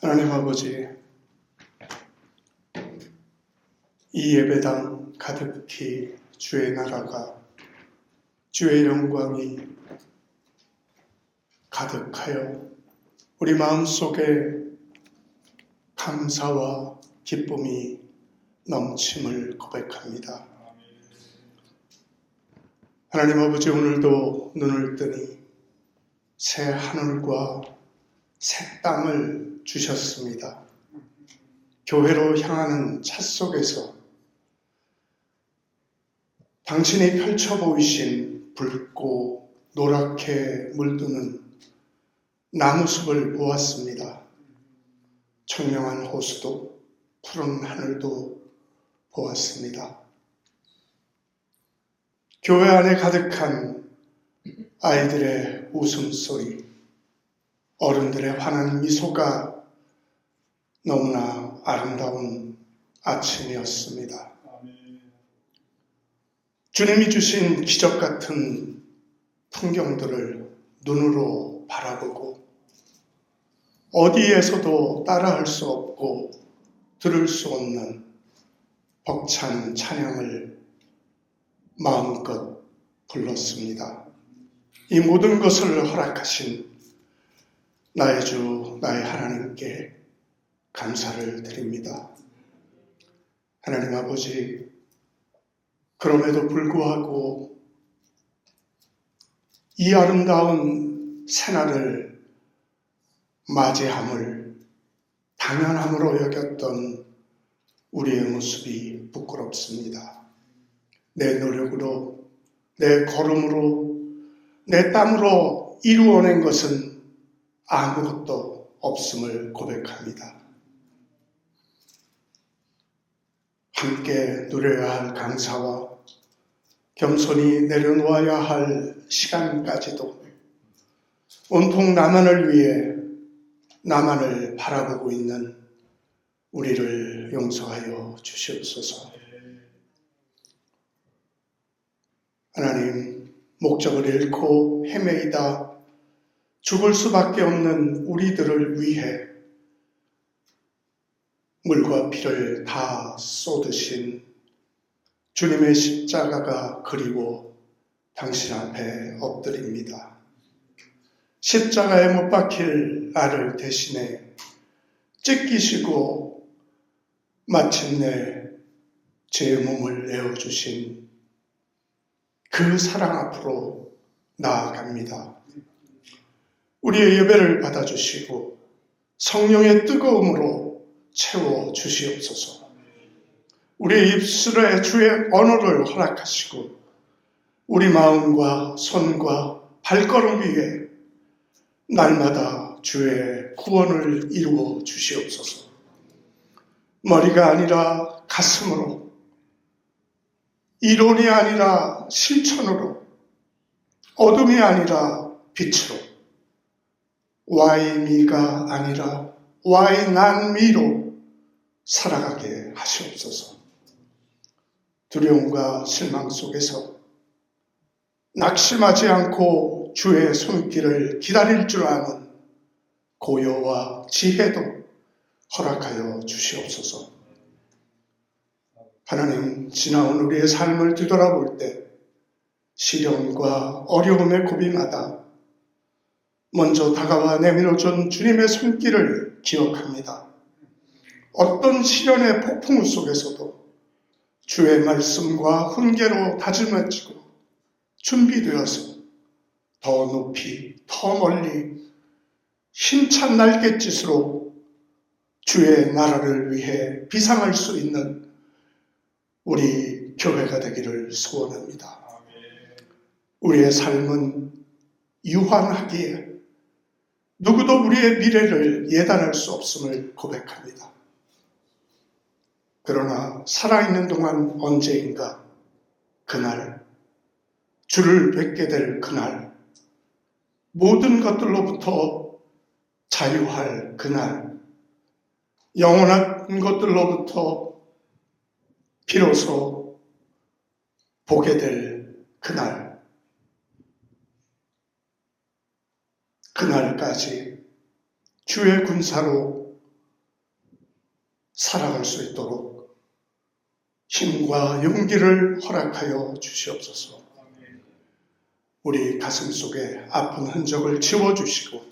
하나님 아버지, 이 예배당 가득히 주의 나라가, 주의 영광이 가득하여 우리 마음속에 감사와 기쁨이 넘침을 고백합니다. 하나님 아버지, 오늘도 눈을 뜨니 새 하늘과 새 땅을 주셨습니다. 교회로 향하는 차 속에서 당신이 펼쳐 보이신 붉고 노랗게 물드는 나무숲을 보았습니다. 청명한 호수도 푸른 하늘도 보았습니다. 교회 안에 가득한 아이들의 웃음소리, 어른들의 환한 미소가 너무나 아름다운 아침이었습니다. 주님이 주신 기적 같은 풍경들을 눈으로 바라보고 어디에서도 따라할 수 없고 들을 수 없는 벅찬 찬양을 마음껏 불렀습니다. 이 모든 것을 허락하신 나의 주, 나의 하나님께 감사를 드립니다. 하나님 아버지, 그럼에도 불구하고 이 아름다운 새날을 맞이함을 당연함으로 여겼던 우리의 모습이 부끄럽습니다. 내 노력으로, 내 걸음으로, 내 땀으로 이루어낸 것은 아무것도 없음을 고백합니다. 함께 누려야 할 감사와 겸손히 내려놓아야 할 시간까지도 온통 나만을 위해 나만을 바라보고 있는 우리를 용서하여 주시옵소서. 하나님, 목적을 잃고 헤매이다 죽을 수밖에 없는 우리들을 위해 물과 피를 다 쏟으신 주님의 십자가가 그리워 당신 앞에 엎드립니다. 십자가에 못 박힐 나를 대신해 찢기시고 마침내 제 몸을 내어주신 그 사랑 앞으로 나아갑니다. 우리의 예배를 받아주시고 성령의 뜨거움으로 채워주시옵소서. 우리의 입술에 주의 언어를 허락하시고 우리 마음과 손과 발걸음 위에 날마다 주의 구원을 이루어 주시옵소서. 머리가 아니라 가슴으로, 이론이 아니라 실천으로, 어둠이 아니라 빛으로, 와이미가 아니라 와이난미로 살아가게 하시옵소서. 두려움과 실망 속에서 낙심하지 않고 주의 손길을 기다릴 줄 아는 고요와 지혜도 허락하여 주시옵소서. 하나님, 지나온 우리의 삶을 뒤돌아볼 때 시련과 어려움의 고비마다 먼저 다가와 내밀어준 주님의 손길을 기억합니다. 어떤 시련의 폭풍우 속에서도 주의 말씀과 훈계로 다짐해지고 준비되어서 더 높이, 더 멀리 힘찬 날갯짓으로 주의 나라를 위해 비상할 수 있는 우리 교회가 되기를 소원합니다. 우리의 삶은 유한하기에 누구도 우리의 미래를 예단할 수 없음을 고백합니다. 그러나 살아있는 동안 언제인가 그날, 주를 뵙게 될 그날, 모든 것들로부터 자유할 그날, 영원한 것들로부터 비로소 보게 될 그날까지 주의 군사로 살아갈 수 있도록 힘과 용기를 허락하여 주시옵소서. 우리 가슴 속에 아픈 흔적을 지워주시고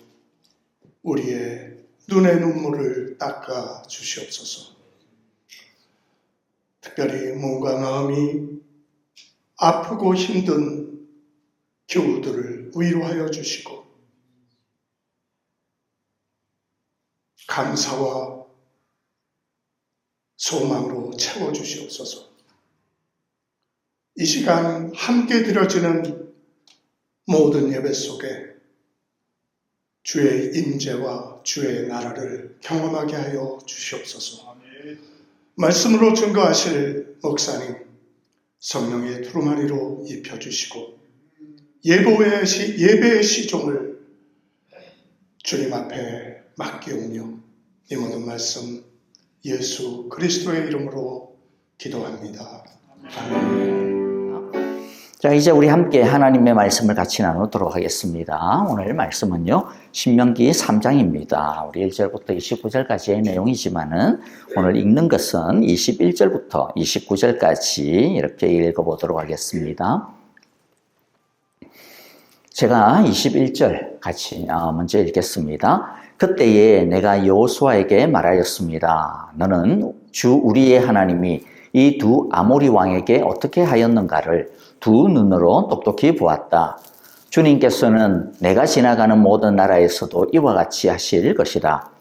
우리의 눈의 눈물을 닦아 주시옵소서. 특별히 몸과 마음이 아프고 힘든 교우들을 위로하여 주시고 감사와 소망으로 채워주시옵소서. 이 시간 함께 드려지는 모든 예배 속에 주의 임재와 주의 나라를 경험하게 하여 주시옵소서. 말씀으로 증거하실 목사님, 성령의 두루마리로 입혀주시고 예배의 시종을 주님 앞에 맡기오며 이 모든 말씀 예수 그리스도의 이름으로 기도합니다. 아멘. 자, 이제 우리 함께 하나님의 말씀을 같이 나누도록 하겠습니다. 오늘 말씀은요, 신명기 3장입니다. 우리 1절부터 29절까지의 내용이지만은 오늘 읽는 것은 21절부터 29절까지 이렇게 읽어보도록 하겠습니다. 제가 21절 같이 먼저 읽겠습니다. 그때에 내가 여호수아에게 말하였습니다. 너는 주 우리의 하나님이 이 두 아모리 왕에게 어떻게 하였는가를 두 눈으로 똑똑히 보았다. 주님께서는 내가 지나가는 모든 나라에서도 이와 같이 하실 것이다.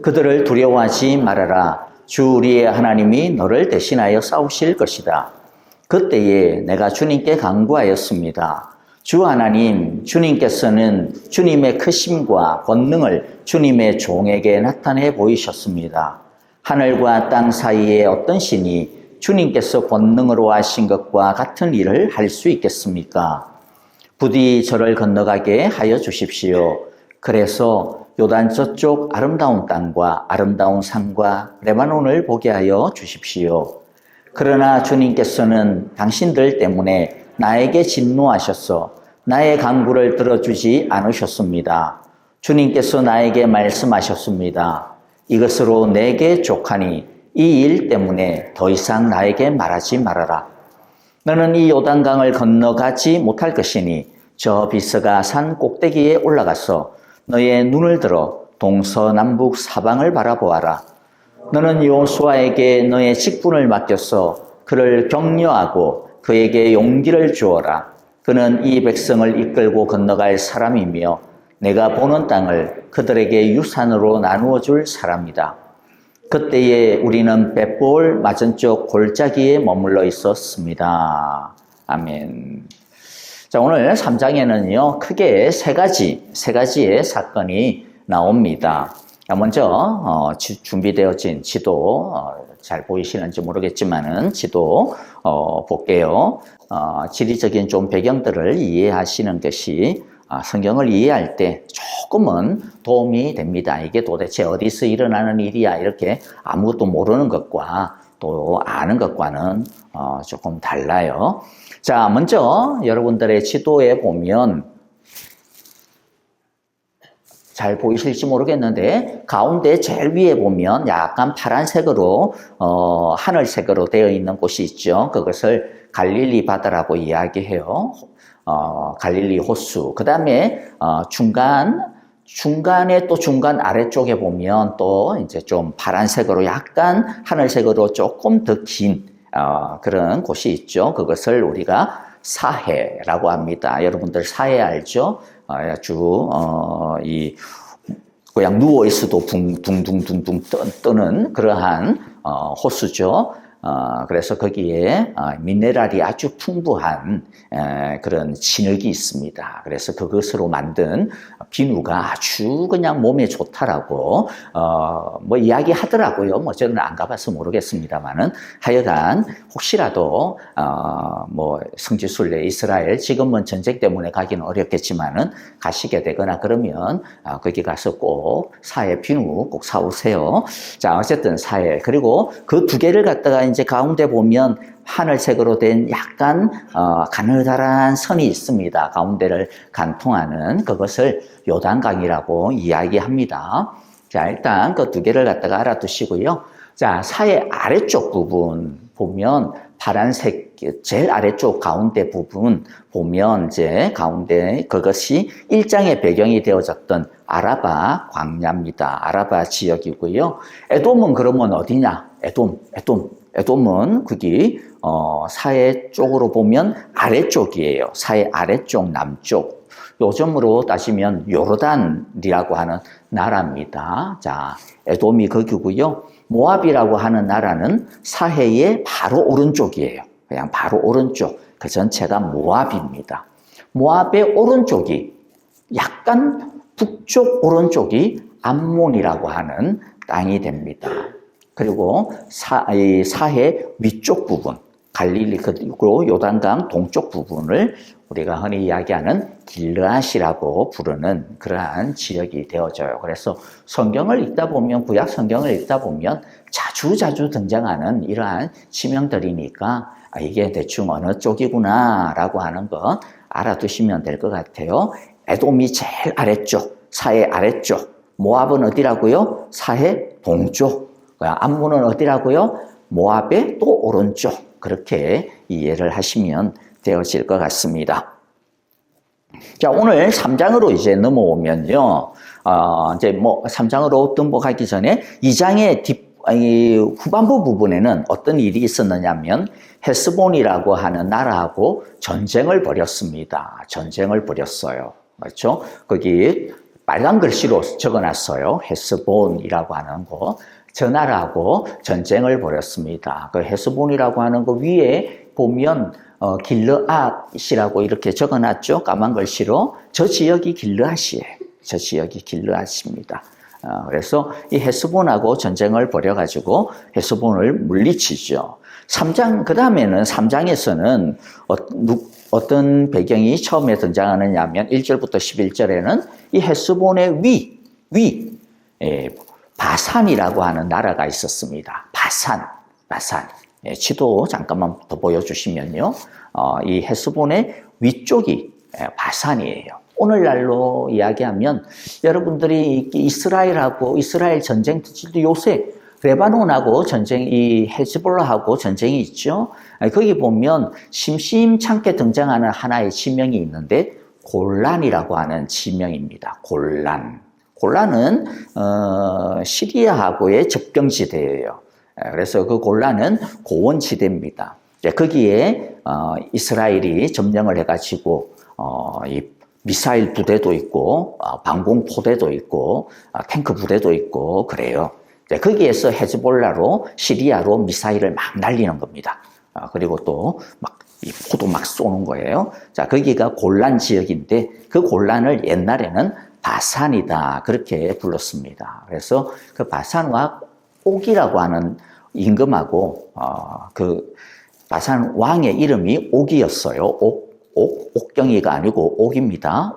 그들을 두려워하지 말아라. 주 우리의 하나님이 너를 대신하여 싸우실 것이다. 그때에 내가 주님께 간구하였습니다. 주 하나님, 주님께서는 주님의 크심과 권능을 주님의 종에게 나타내 보이셨습니다. 하늘과 땅 사이에 어떤 신이 주님께서 권능으로 하신 것과 같은 일을 할 수 있겠습니까? 부디 저를 건너가게 하여 주십시오. 그래서 요단 저쪽 아름다운 땅과 아름다운 산과 레바논을 보게 하여 주십시오. 그러나 주님께서는 당신들 때문에 나에게 진노하셔서 나의 간구를 들어주지 않으셨습니다. 주님께서 나에게 말씀하셨습니다. 이것으로 내게 족하니 이 일 때문에 더 이상 나에게 말하지 말아라. 너는 이 요단강을 건너가지 못할 것이니 저 비스가 산 꼭대기에 올라가서 너의 눈을 들어 동서남북 사방을 바라보아라. 너는 여호수아에게 너의 직분을 맡겨서 그를 격려하고 그에게 용기를 주어라. 그는 이 백성을 이끌고 건너갈 사람이며 내가 보는 땅을 그들에게 유산으로 나누어 줄 사람이다. 그때에 우리는 벳볼 맞은쪽 골짜기에 머물러 있었습니다. 아멘. 자, 오늘 3장에는요, 크게 세 가지의 사건이 나옵니다. 먼저, 준비되어진 지도, 잘 보이시는지 모르겠지만은, 지도, 볼게요. 지리적인 좀 배경들을 이해하시는 것이 성경을 이해할 때 조금은 도움이 됩니다. 이게 도대체 어디서 일어나는 일이야 이렇게 아무것도 모르는 것과 또 아는 것과는 조금 달라요. 자, 먼저 여러분들의 지도에 보면 잘 보이실지 모르겠는데 가운데 제일 위에 보면 약간 파란색으로 하늘색으로 되어 있는 곳이 있죠. 그것을 갈릴리 바다라고 이야기해요. 갈릴리 호수. 그 다음에 중간에 또 중간 아래쪽에 보면 또 이제 좀 파란색으로 약간 하늘색으로 조금 더 긴 그런 곳이 있죠. 그것을 우리가 사해라고 합니다. 여러분들 사해 알죠? 그냥 누워 있어도 둥둥둥둥 뜨는 그러한 호수죠. 그래서 거기에 미네랄이 아주 풍부한 그런 진흙이 있습니다. 그래서 그것으로 만든 비누가 아주 그냥 몸에 좋다라고 뭐 이야기하더라고요. 뭐 저는 안 가봐서 모르겠습니다만은 하여간 혹시라도 뭐 성지순례 이스라엘 지금은 전쟁 때문에 가기는 어렵겠지만은 가시게 되거나 그러면 거기 가서 꼭 사해 비누 꼭 사오세요. 자, 어쨌든 사해 그리고 그 두 개를 갖다가 이제 가운데 보면 하늘색으로 된 약간 가느다란 선이 있습니다. 가운데를 관통하는 그것을 요단강이라고 이야기합니다. 자, 일단 그 두 개를 갖다가 알아두시고요. 자, 사해 아래쪽 부분 보면 파란색 제일 아래쪽 가운데 부분 보면 이제 가운데 그것이 1장의 배경이 되어졌던 아라바 광야입니다. 아라바 지역이고요. 에돔은 그러면 어디냐? 에돔은 거기 사해 쪽으로 보면 아래쪽이에요. 사해 아래쪽 남쪽. 요즘으로 따지면 요르단이라고 하는 나라입니다. 자, 에돔이 거기고요. 모압이라고 하는 나라는 사해의 바로 오른쪽이에요. 그냥 바로 오른쪽. 그 전체가 모압입니다. 모압의 오른쪽이 약간 북쪽 오른쪽이 암몬이라고 하는 땅이 됩니다. 그리고 사해 위쪽 부분, 갈릴리 그리고 요단강 동쪽 부분을 우리가 흔히 이야기하는 길르앗이라고 부르는 그러한 지역이 되어져요. 그래서 성경을 읽다 보면 구약 성경을 읽다 보면 자주 등장하는 이러한 지명들이니까 이게 대충 어느 쪽이구나라고 하는 거 알아두시면 될 것 같아요. 에돔이 제일 아래쪽, 사해 아래쪽. 모압은 어디라고요? 사해 동쪽. 암몬은 어디라고요? 모압의 또 오른쪽. 그렇게 이해를 하시면 되어질 것 같습니다. 자, 오늘 3장으로 이제 넘어오면요. 이제 3장으로 등복하기 전에 2장의 후반부 부분에는 어떤 일이 있었느냐면 헤스본이라고 하는 나라하고 전쟁을 벌였습니다. 전쟁을 벌였어요. 그렇죠? 거기 빨간 글씨로 적어놨어요. 헤스본이라고 하는 거. 저 나라하고 전쟁을 벌였습니다. 그 헤스본이라고 하는 거 위에 보면 길르앗이라고 이렇게 적어놨죠. 까만 글씨로. 저 지역이 길르앗이에요. 저 지역이 길르앗입니다. 그래서 이 헤스본하고 전쟁을 벌여가지고 헤스본을 물리치죠. 3장, 그 다음에는 3장에서는 어떤 배경이 처음에 등장하느냐 하면 1절부터 11절에는 이 헤스본의 위, 바산이라고 하는 나라가 있었습니다. 바산. 지도 잠깐만 더 보여주시면요. 이 헤스본의 위쪽이 바산이에요. 오늘날로 이야기하면 여러분들이 이스라엘하고 이스라엘 전쟁도 요새 레바논하고 이 헤즈볼라하고 전쟁이 있죠. 거기 보면 심심찮게 등장하는 하나의 지명이 있는데 골란이라고 하는 지명입니다. 골란은 시리아하고의 접경지대예요. 그래서 그 골란은 고원지대입니다. 거기에 이스라엘이 점령을 해가지고 이 미사일 부대도 있고 방공포대도 있고 탱크 부대도 있고 그래요. 거기에서 헤즈볼라로 시리아로 미사일을 막 날리는 겁니다. 그리고 또 막 이 포도 막 쏘는 거예요. 자, 거기가 골란 지역인데 그 골란을 옛날에는 바산이다 그렇게 불렀습니다. 그래서 그 바산과 옥이라고 하는 임금하고 그 바산 왕의 이름이 옥이었어요. 옥경이가 아니고 옥입니다.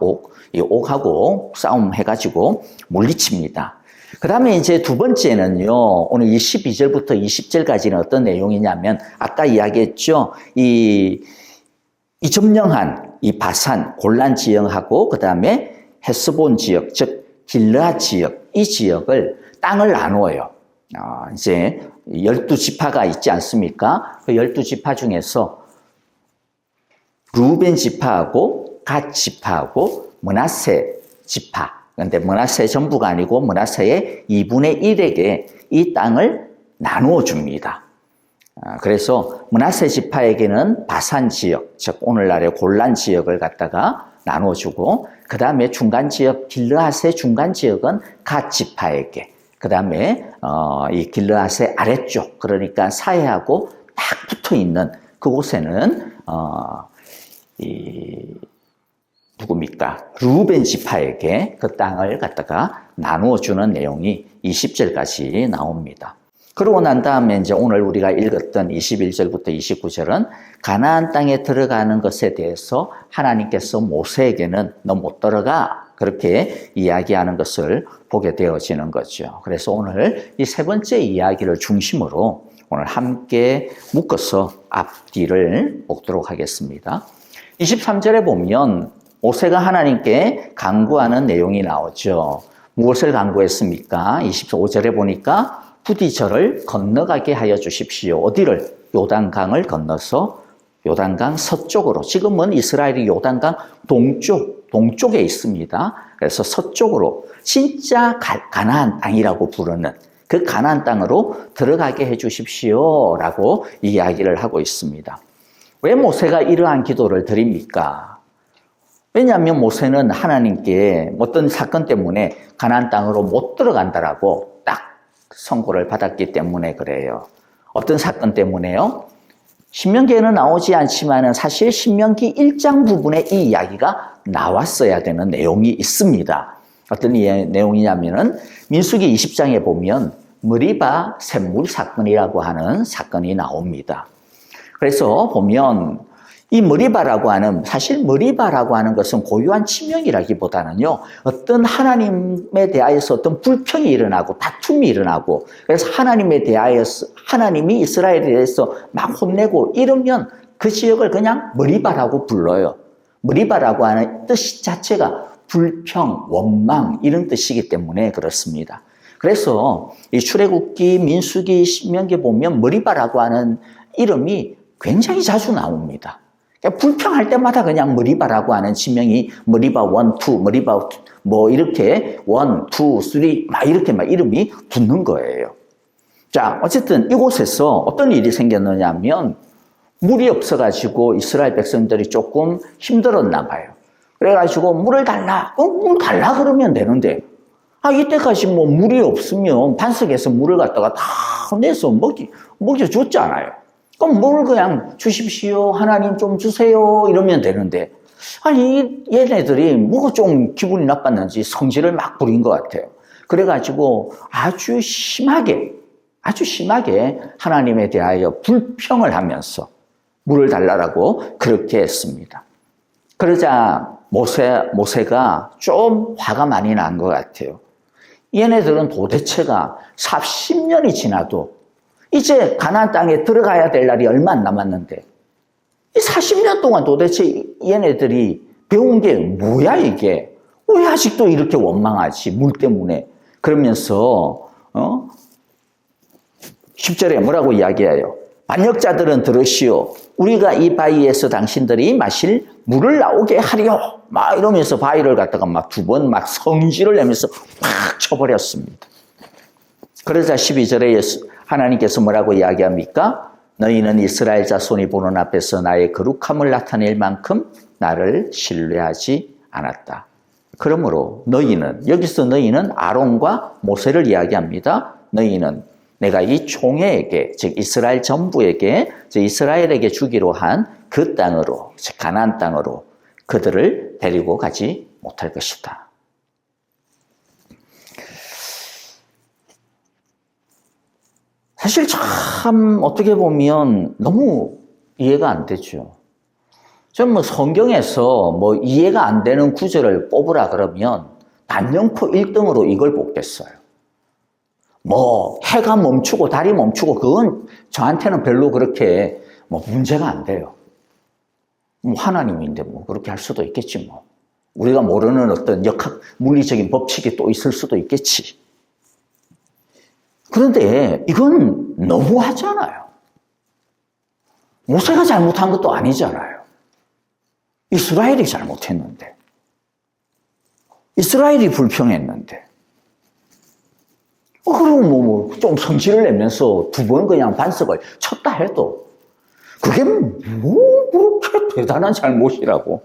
이 옥하고 싸움해가지고 물리칩니다. 그 다음에 이제 두 번째는요, 오늘 12절부터 20절까지는 어떤 내용이냐면, 아까 이야기했죠, 이 점령한 이 바산, 골란 지역하고, 그 다음에 헤스본 지역, 즉, 길르앗 지역, 이 지역을 땅을 나누어요. 이제 12지파가 있지 않습니까? 그 12지파 중에서 루벤 지파하고 갓 지파하고 므낫세 지파. 그런데 므낫세 전부가 아니고 므낫세의 2분의 1에게 이 땅을 나누어 줍니다. 그래서 므낫세 지파에게는 바산 지역, 즉 오늘날의 골란 지역을 갖다가 나누어 주고 그 다음에 중간 지역 길르앗의 중간 지역은 갓 지파에게 그 다음에 이 길르앗의 아래쪽 그러니까 사해하고 딱 붙어 있는 그곳에는 누굽니까? 루벤 지파에게 그 땅을 갖다가 나누어 주는 내용이 20절까지 나옵니다. 그러고 난 다음에 이제 오늘 우리가 읽었던 21절부터 29절은 가나안 땅에 들어가는 것에 대해서 하나님께서 모세에게는 너 못 들어가 그렇게 이야기하는 것을 보게 되어지는 거죠. 그래서 오늘 이 세 번째 이야기를 중심으로 오늘 함께 묶어서 앞뒤를 보도록 하겠습니다. 23절에 보면 모세가 하나님께 간구하는 내용이 나오죠. 무엇을 간구했습니까? 25절에 보니까 부디 저를 건너가게 하여 주십시오. 어디를? 요단강을 건너서 요단강 서쪽으로. 지금은 이스라엘이 요단강 동쪽에 있습니다. 그래서 서쪽으로 진짜 가나안 땅이라고 부르는 그 가나안 땅으로 들어가게 해 주십시오라고 이야기를 하고 있습니다. 왜 모세가 이러한 기도를 드립니까? 왜냐하면 모세는 하나님께 어떤 사건 때문에 가나안 땅으로 못 들어간다라고 딱 선고를 받았기 때문에 그래요. 어떤 사건 때문에요? 신명기에는 나오지 않지만 사실 신명기 1장 부분에 이 이야기가 나왔어야 되는 내용이 있습니다. 어떤 내용이냐면은 민수기 20장에 보면 머리바 샘물 사건이라고 하는 사건이 나옵니다. 그래서 보면 이 머리바라고 하는, 사실 머리바라고 하는 것은 고유한 지명이라기보다는요, 어떤 하나님에 대하여서 어떤 불평이 일어나고 다툼이 일어나고, 그래서 하나님에 대하여서, 하나님이 이스라엘에 대해서 막 혼내고 이러면 그 지역을 그냥 머리바라고 불러요. 머리바라고 하는 뜻 자체가 불평, 원망 이런 뜻이기 때문에 그렇습니다. 그래서 이 출애굽기, 민수기, 신명기 보면 머리바라고 하는 이름이 굉장히 자주 나옵니다. 그러니까 불평할 때마다 그냥 머리바라고 하는 지명이 머리바 1, 2, 머리바 뭐 이렇게 1, 2, 3 막 이렇게 막 이름이 붙는 거예요. 자, 어쨌든 이곳에서 어떤 일이 생겼느냐 하면 물이 없어가지고 이스라엘 백성들이 조금 힘들었나 봐요. 그래가지고 물을 달라. 물 달라 그러면 되는데, 이때까지 뭐 물이 없으면 반석에서 물을 갖다가 다 내서 먹여줬잖아요. 그럼 물을 그냥 주십시오. 하나님 좀 주세요. 이러면 되는데, 얘네들이 뭐가 좀 기분이 나빴는지 성질을 막 부린 것 같아요. 그래가지고 아주 심하게 하나님에 대하여 불평을 하면서 물을 달라고 그렇게 했습니다. 그러자 모세가 좀 화가 많이 난 것 같아요. 얘네들은 도대체가 40년이 지나도 이제 가나안 땅에 들어가야 될 날이 얼마 안 남았는데 이 40년 동안 도대체 얘네들이 배운 게 뭐야 이게? 왜 아직도 이렇게 원망하지? 물 때문에. 그러면서 10절에 뭐라고 이야기해요? 반역자들은 들으시오. 우리가 이 바위에서 당신들이 마실 물을 나오게 하리오. 막 이러면서 바위를 갖다가 막 두 번 막 성질을 내면서 팍 쳐버렸습니다. 그러자 12절에 하나님께서 뭐라고 이야기합니까? 너희는 이스라엘 자손이 보는 앞에서 나의 거룩함을 나타낼 만큼 나를 신뢰하지 않았다. 그러므로 너희는, 여기서 너희는 아론과 모세를 이야기합니다. 너희는 내가 이 총회에게, 즉 이스라엘 전부에게, 즉 이스라엘에게 주기로 한 그 땅으로, 즉 가나안 땅으로 그들을 데리고 가지 못할 것이다. 사실 참 어떻게 보면 너무 이해가 안 되죠. 전 성경에서 이해가 안 되는 구절을 뽑으라 그러면 단연코 1등으로 이걸 뽑겠어요. 해가 멈추고 달이 멈추고 그건 저한테는 별로 그렇게 문제가 안 돼요. 하나님인데 그렇게 할 수도 있겠지 우리가 모르는 어떤 물리적인 법칙이 또 있을 수도 있겠지. 그런데 이건 너무하잖아요. 모세가 잘못한 것도 아니잖아요. 이스라엘이 잘못했는데. 이스라엘이 불평했는데. 그리고 좀 성질을 내면서 두 번 그냥 반석을 쳤다 해도 그게 그렇게 대단한 잘못이라고.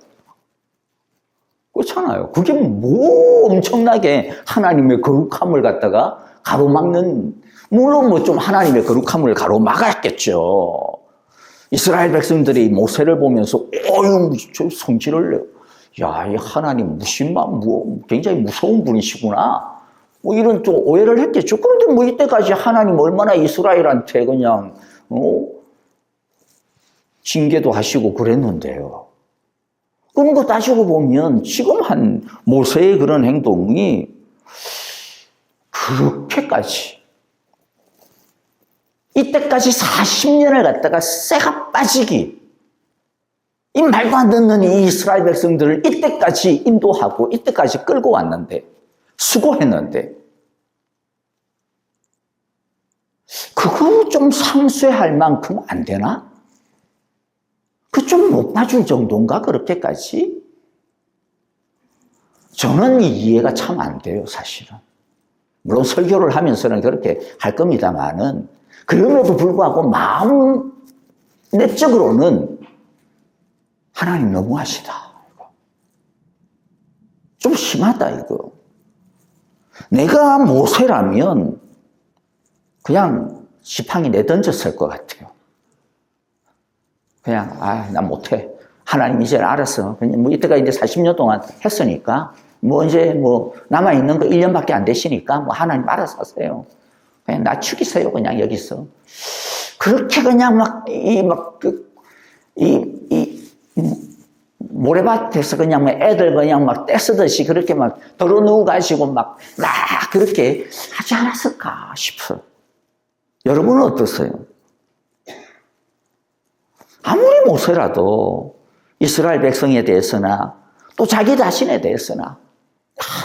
그렇잖아요. 그게 엄청나게 하나님의 거룩함을 갖다가 가로막는, 물론 좀 하나님의 거룩함을 가로막았겠죠. 이스라엘 백성들이 모세를 보면서, 저 성질을 내요. 이 하나님 굉장히 무서운 분이시구나. 이런 또 오해를 했겠죠. 그런데 이때까지 하나님 얼마나 이스라엘한테 그냥, 징계도 하시고 그랬는데요. 그런 거 따지고 보면 지금 한 모세의 그런 행동이 그렇게까지, 이때까지 40년을 갖다가 쇠가 빠지기, 이 말도 안 듣는 이 이스라엘 백성들을 이때까지 인도하고 이때까지 끌고 왔는데, 수고했는데, 그거 좀 상쇄할 만큼 안 되나? 그 좀 못 봐줄 정도인가, 그렇게까지? 저는 이해가 참 안 돼요, 사실은. 물론 설교를 하면서는 그렇게 할 겁니다만은, 그럼에도 불구하고 마음 내적으로는 하나님 너무하시다. 좀 심하다, 이거. 내가 모세라면 그냥 지팡이 내던졌을 것 같아요. 그냥, 난 못해. 하나님 이제 알았어. 그냥 이때가 이제 40년 동안 했으니까, 이제 남아있는 거 1년밖에 안 되시니까, 하나님 알아서 하세요. 그냥 나 죽이세요, 그냥 여기서. 그렇게 그냥 모래밭에서 그냥 뭐 애들 그냥 막 떼쓰듯이 그렇게 막 덜어누워가지고 막 그렇게 하지 않았을까 싶어요. 여러분은 어떠세요? 아무리 모세라도 이스라엘 백성에 대해서나 또 자기 자신에 대해서나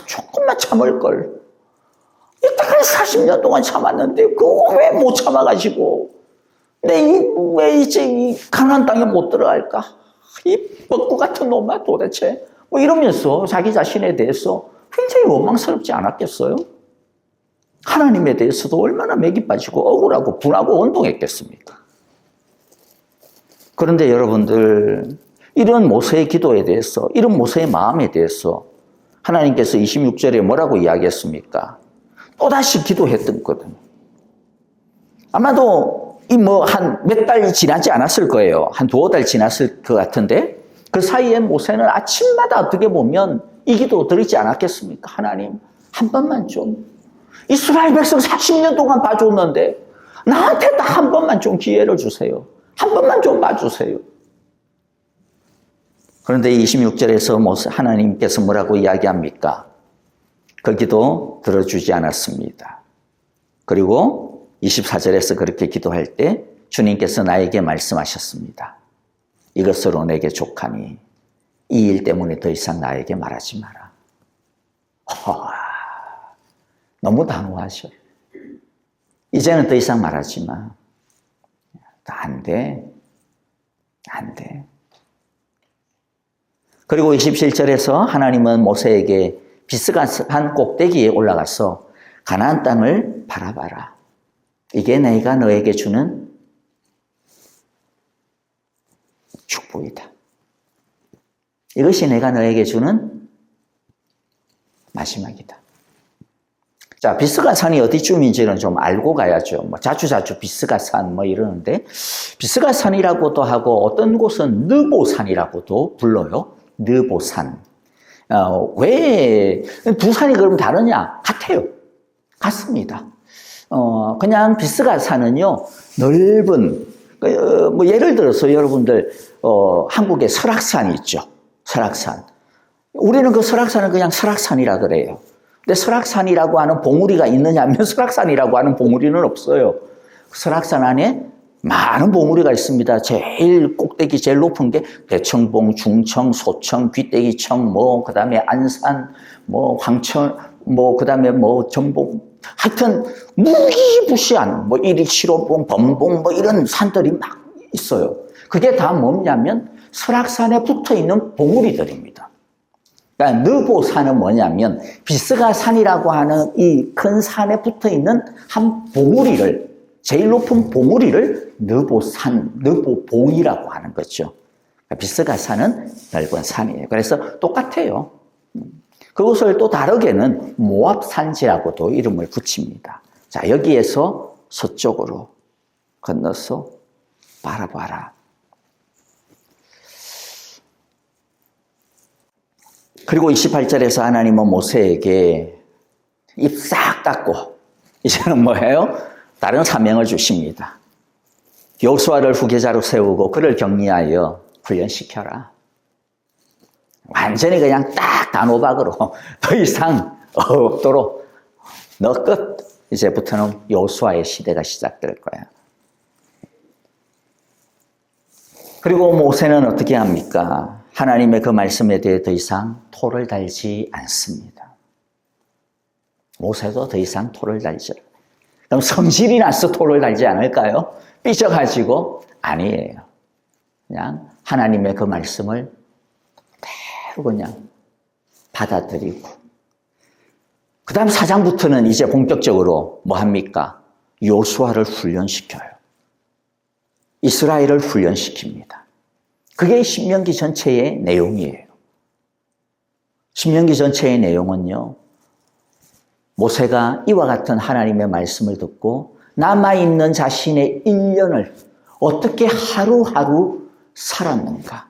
조금만 참을 걸. 이때까지 40년 동안 참았는데 그거 왜 못 참아가지고 왜 이제 이 가나안 땅에 못 들어갈까? 이 뻐꾸 같은 놈아 도대체 뭐 이러면서 자기 자신에 대해서 굉장히 원망스럽지 않았겠어요? 하나님에 대해서도 얼마나 맥이 빠지고 억울하고 분하고 원통했겠습니까? 그런데 여러분들, 이런 모세의 기도에 대해서, 이런 모세의 마음에 대해서 하나님께서 26절에 뭐라고 이야기했습니까? 또다시 기도했던 거거든요. 아마도 이 뭐 한 몇 달 지나지 않았을 거예요. 한 두어 달 지났을 것 같은데 그 사이에 모세는 아침마다 어떻게 보면 이 기도 드리지 않았겠습니까? 하나님, 한 번만 좀 이스라엘 백성 40년 동안 봐줬는데 나한테 딱 한 번만 좀 기회를 주세요. 한 번만 좀 봐주세요. 그런데 26절에서 하나님께서 뭐라고 이야기합니까? 그 기도 들어주지 않았습니다. 그리고 24절에서 그렇게 기도할 때 주님께서 나에게 말씀하셨습니다. 이것으로 내게 족하니 이 일 때문에 더 이상 나에게 말하지 마라. 너무 단호하셔요. 이제는 더 이상 말하지 마. 안 돼. 안 돼. 그리고 27절에서 하나님은 모세에게 비스가산 꼭대기에 올라가서 가나안 땅을 바라봐라. 이게 내가 너에게 주는 축복이다. 이것이 내가 너에게 주는 마지막이다. 자, 비스가산이 어디쯤인지는 좀 알고 가야죠. 뭐 자주 비스가산 뭐 이러는데, 비스가산이라고도 하고 어떤 곳은 느보산이라고도 불러요. 느보산. 왜 두 산이 그럼 다르냐? 같아요. 같습니다. 그냥 비스가산은요, 넓은, 뭐 예를 들어서 여러분들, 한국에 설악산이 있죠. 설악산. 우리는 그 설악산을 그냥 설악산이라 그래요. 근데 설악산이라고 하는 봉우리가 있느냐면 설악산이라고 하는 봉우리는 없어요. 설악산 안에 많은 봉우리가 있습니다. 제일 꼭대기 제일 높은 게 대청봉, 중청, 소청, 귀때기청, 뭐 그다음에 안산, 뭐 황천, 뭐 그다음에 뭐 전봉, 하여튼 무기부시한 뭐 일익실호봉, 범봉 뭐 이런 산들이 막 있어요. 그게 다 뭐냐면 설악산에 붙어 있는 봉우리들입니다. 그러니까 느보산은 뭐냐면 비스가산이라고 하는 이 큰 산에 붙어 있는 한 봉우리를, 제일 높은 봉우리를 느보산, 느보봉이라고 하는 거죠. 그러니까 비스가산은 넓은 산이에요. 그래서 똑같아요. 그것을 또 다르게는 모압산지라고도 이름을 붙입니다. 자, 여기에서 서쪽으로 건너서 바라봐라. 그리고 28절에서 하나님은 모세에게 입 싹 닫고 이제는 뭐예요? 다른 사명을 주십니다. 여호수아를 후계자로 세우고 그를 격리하여 훈련시켜라. 완전히 그냥 딱 단호박으로 더 이상 없도록 너 끝. 이제부터는 여호수아의 시대가 시작될 거야. 그리고 모세는 어떻게 합니까? 하나님의 그 말씀에 대해 더 이상 토를 달지 않습니다. 모세도 더 이상 토를 달지 않아요. 그럼 성질이 나서 토를 달지 않을까요? 삐져가지고 아니에요. 그냥 하나님의 그 말씀을 그대로 그냥 받아들이고 그 다음 4장부터는 이제 본격적으로 뭐 합니까? 여호수아를 훈련시켜요. 이스라엘을 훈련시킵니다. 그게 신명기 전체의 내용이에요. 신명기 전체의 내용은요, 모세가 이와 같은 하나님의 말씀을 듣고 남아있는 자신의 1년을 어떻게 하루하루 살았는가.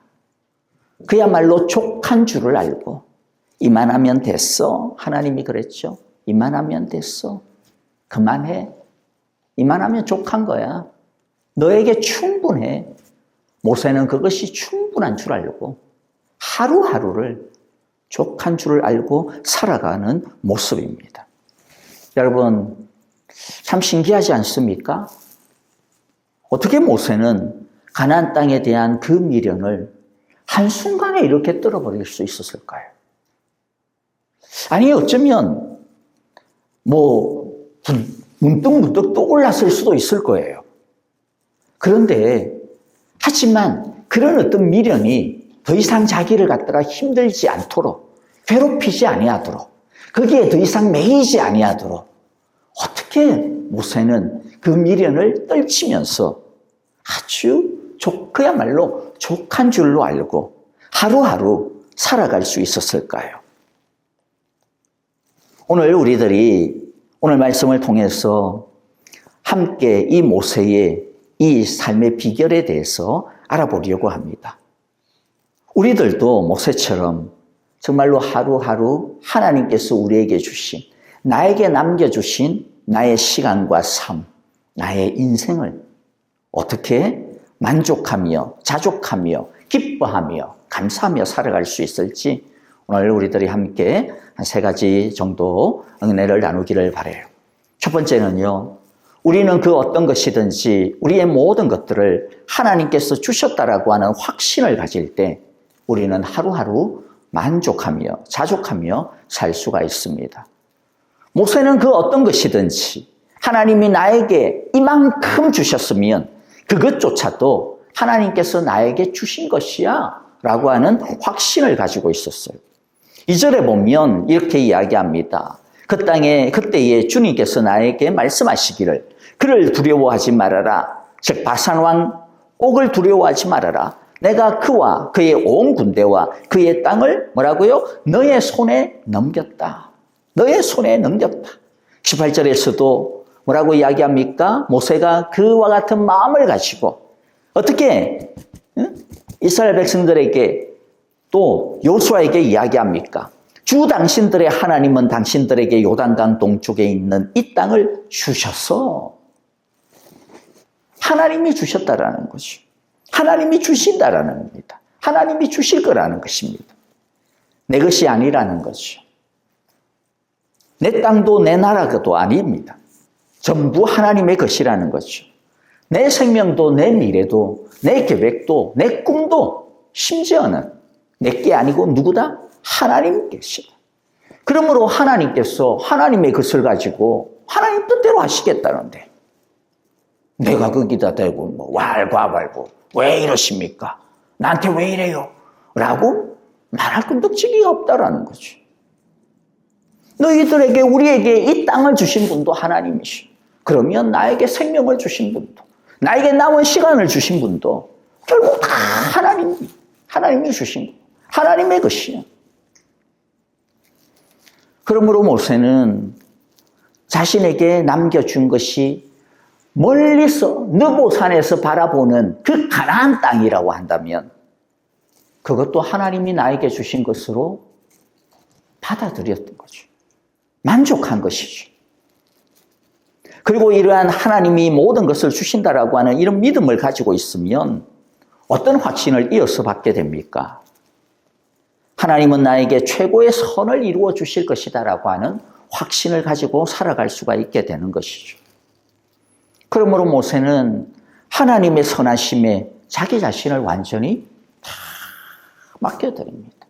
그야말로 족한 줄을 알고 이만하면 됐어. 하나님이 그랬죠. 이만하면 됐어. 그만해. 이만하면 족한 거야. 너에게 충분해. 모세는 그것이 충분한 줄 알고 하루하루를 족한 줄을 알고 살아가는 모습입니다. 여러분, 참 신기하지 않습니까? 어떻게 모세는 가나안 땅에 대한 그 미련을 한순간에 이렇게 떨어버릴 수 있었을까요? 아니, 어쩌면 문득문득 떠올랐을 수도 있을 거예요. 그런데 하지만 그런 어떤 미련이 더 이상 자기를 갖다가 힘들지 않도록, 괴롭히지 아니하도록, 거기에 더 이상 매이지 아니하도록 어떻게 모세는 그 미련을 떨치면서 아주 그야말로 족한 줄로 알고 하루하루 살아갈 수 있었을까요? 오늘 우리들이 오늘 말씀을 통해서 함께 이 모세의 이 삶의 비결에 대해서 알아보려고 합니다. 우리들도 모세처럼 정말로 하루하루 하나님께서 우리에게 주신, 나에게 남겨주신 나의 시간과 삶, 나의 인생을 어떻게 만족하며 자족하며 기뻐하며 감사하며 살아갈 수 있을지 오늘 우리들이 함께 한 3가지 정도 은혜를 나누기를 바라요. 첫 번째는요, 우리는 그 어떤 것이든지 우리의 모든 것들을 하나님께서 주셨다라고 하는 확신을 가질 때 우리는 하루하루 만족하며 자족하며 살 수가 있습니다. 모세는 그 어떤 것이든지 하나님이 나에게 이만큼 주셨으면 그것조차도 하나님께서 나에게 주신 것이야 라고 하는 확신을 가지고 있었어요. 2절에 보면 이렇게 이야기합니다. 그때에 주님께서 나에게 말씀하시기를 그를 두려워하지 말아라. 즉 바산왕 옥을 두려워하지 말아라. 내가 그와 그의 온 군대와 그의 땅을 뭐라고요? 너의 손에 넘겼다. 너의 손에 넘겼다. 18절에서도 뭐라고 이야기합니까? 모세가 그와 같은 마음을 가지고 어떻게 이스라엘 백성들에게 또 여호수아에게 이야기합니까? 주 당신들의 하나님은 당신들에게 요단강 동쪽에 있는 이 땅을 주셔서 하나님이 주셨다라는 거죠. 하나님이 주신다라는 겁니다. 하나님이 주실 거라는 것입니다. 내 것이 아니라는 거죠. 내 땅도 내 나라도 아닙니다. 전부 하나님의 것이라는 거죠. 내 생명도 내 미래도 내 계획도 내 꿈도 심지어는 내게 아니고 누구다? 하나님께시다. 그러므로 하나님께서 하나님의 것을 가지고 하나님 뜻대로 하시겠다는데 내가 거기다 대고 왈과왈고 왜 이러십니까? 나한테 왜 이래요? 라고 말할 건덕지기가 없다라는 거죠. 너희들에게 우리에게 이 땅을 주신 분도 하나님이시. 그러면 나에게 생명을 주신 분도 나에게 남은 시간을 주신 분도 결국 다 하나님이 주신 거. 하나님의 것이에요. 그러므로 모세는 자신에게 남겨준 것이 멀리서 느보산에서 바라보는 그 가나안 땅이라고 한다면 그것도 하나님이 나에게 주신 것으로 받아들였던 거죠. 만족한 것이죠. 그리고 이러한 하나님이 모든 것을 주신다라고 하는 이런 믿음을 가지고 있으면 어떤 확신을 이어서 받게 됩니까? 하나님은 나에게 최고의 선을 이루어 주실 것이다라고 하는 확신을 가지고 살아갈 수가 있게 되는 것이죠. 그러므로 모세는 하나님의 선하심에 자기 자신을 완전히 다 맡겨드립니다.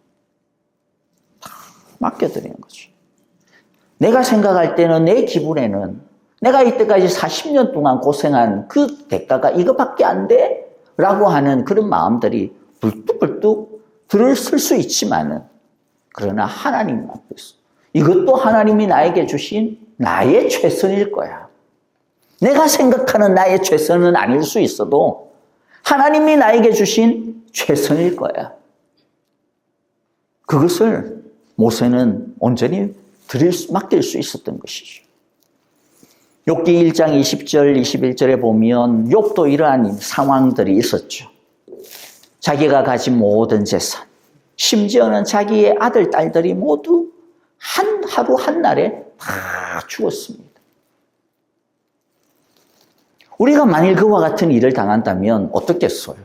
다 맡겨드리는 거죠. 내가 생각할 때는 내 기분에는 내가 이때까지 40년 동안 고생한 그 대가가 이거밖에 안 돼? 라고 하는 그런 마음들이 불뚝불뚝 들었을 수 있지만은 그러나 하나님 앞에서 이것도 하나님이 나에게 주신 나의 최선일 거야. 내가 생각하는 나의 최선은 아닐 수 있어도 하나님이 나에게 주신 최선일 거야. 그것을 모세는 온전히 맡길 수 있었던 것이죠. 욥기 1장 20절 21절에 보면 욥도 이러한 상황들이 있었죠. 자기가 가진 모든 재산, 심지어는 자기의 아들, 딸들이 모두 하루 한날에 다 죽었습니다. 우리가 만일 그와 같은 일을 당한다면 어떻겠어요?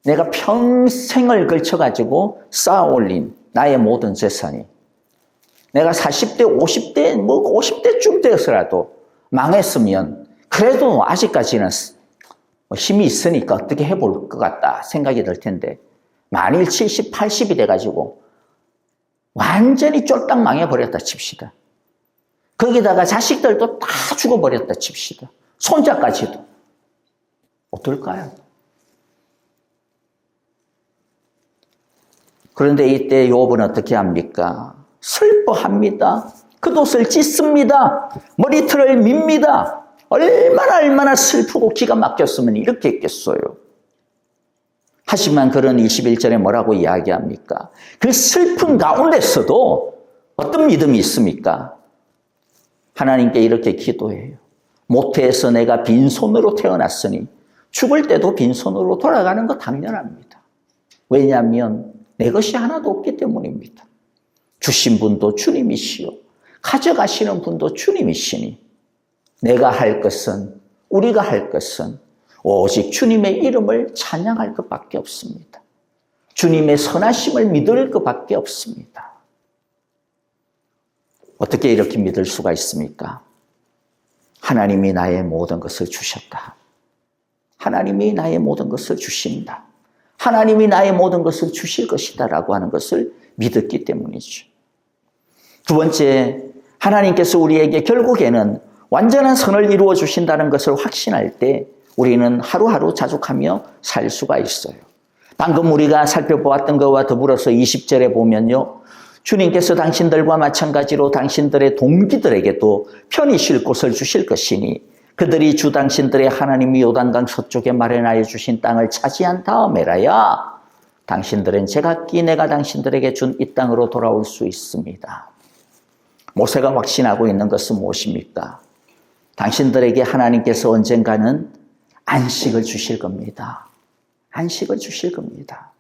내가 평생을 걸쳐가지고 쌓아 올린 나의 모든 재산이 내가 40대, 50대, 50대쯤 되어서라도 망했으면 그래도 아직까지는 힘이 있으니까 어떻게 해볼 것 같다 생각이 들 텐데 만일 70, 80이 돼가지고 완전히 쫄딱 망해버렸다 칩시다. 거기다가 자식들도 다 죽어버렸다 칩시다. 손자까지도. 어떨까요? 그런데 이때 욥은 어떻게 합니까? 슬퍼합니다. 겉옷을 찢습니다. 머리털을 밉니다. 얼마나 슬프고 기가 막혔으면 이렇게 했겠어요. 하지만 그런 21절에 뭐라고 이야기합니까? 그 슬픈 가운데서도 어떤 믿음이 있습니까? 하나님께 이렇게 기도해요. 모태에서 내가 빈손으로 태어났으니 죽을 때도 빈손으로 돌아가는 거 당연합니다. 왜냐하면 내 것이 하나도 없기 때문입니다. 주신 분도 주님이시요 가져가시는 분도 주님이시니 내가 할 것은, 우리가 할 것은 오직 주님의 이름을 찬양할 것밖에 없습니다. 주님의 선하심을 믿을 것밖에 없습니다. 어떻게 이렇게 믿을 수가 있습니까? 하나님이 나의 모든 것을 주셨다. 하나님이 나의 모든 것을 주신다. 하나님이 나의 모든 것을 주실 것이다 라고 하는 것을 믿었기 때문이죠. 두 번째, 하나님께서 우리에게 결국에는 완전한 선을 이루어 주신다는 것을 확신할 때 우리는 하루하루 자족하며 살 수가 있어요. 방금 우리가 살펴보았던 것과 더불어서 20절에 보면요. 주님께서 당신들과 마찬가지로 당신들의 동기들에게도 편히 쉴 곳을 주실 것이니 그들이 주 당신들의 하나님이 요단강 서쪽에 마련하여 주신 땅을 차지한 다음에라야 당신들은 제각기 내가 당신들에게 준 이 땅으로 돌아올 수 있습니다. 모세가 확신하고 있는 것은 무엇입니까? 당신들에게 하나님께서 언젠가는 안식을 주실 겁니다. 안식을 주실 겁니다.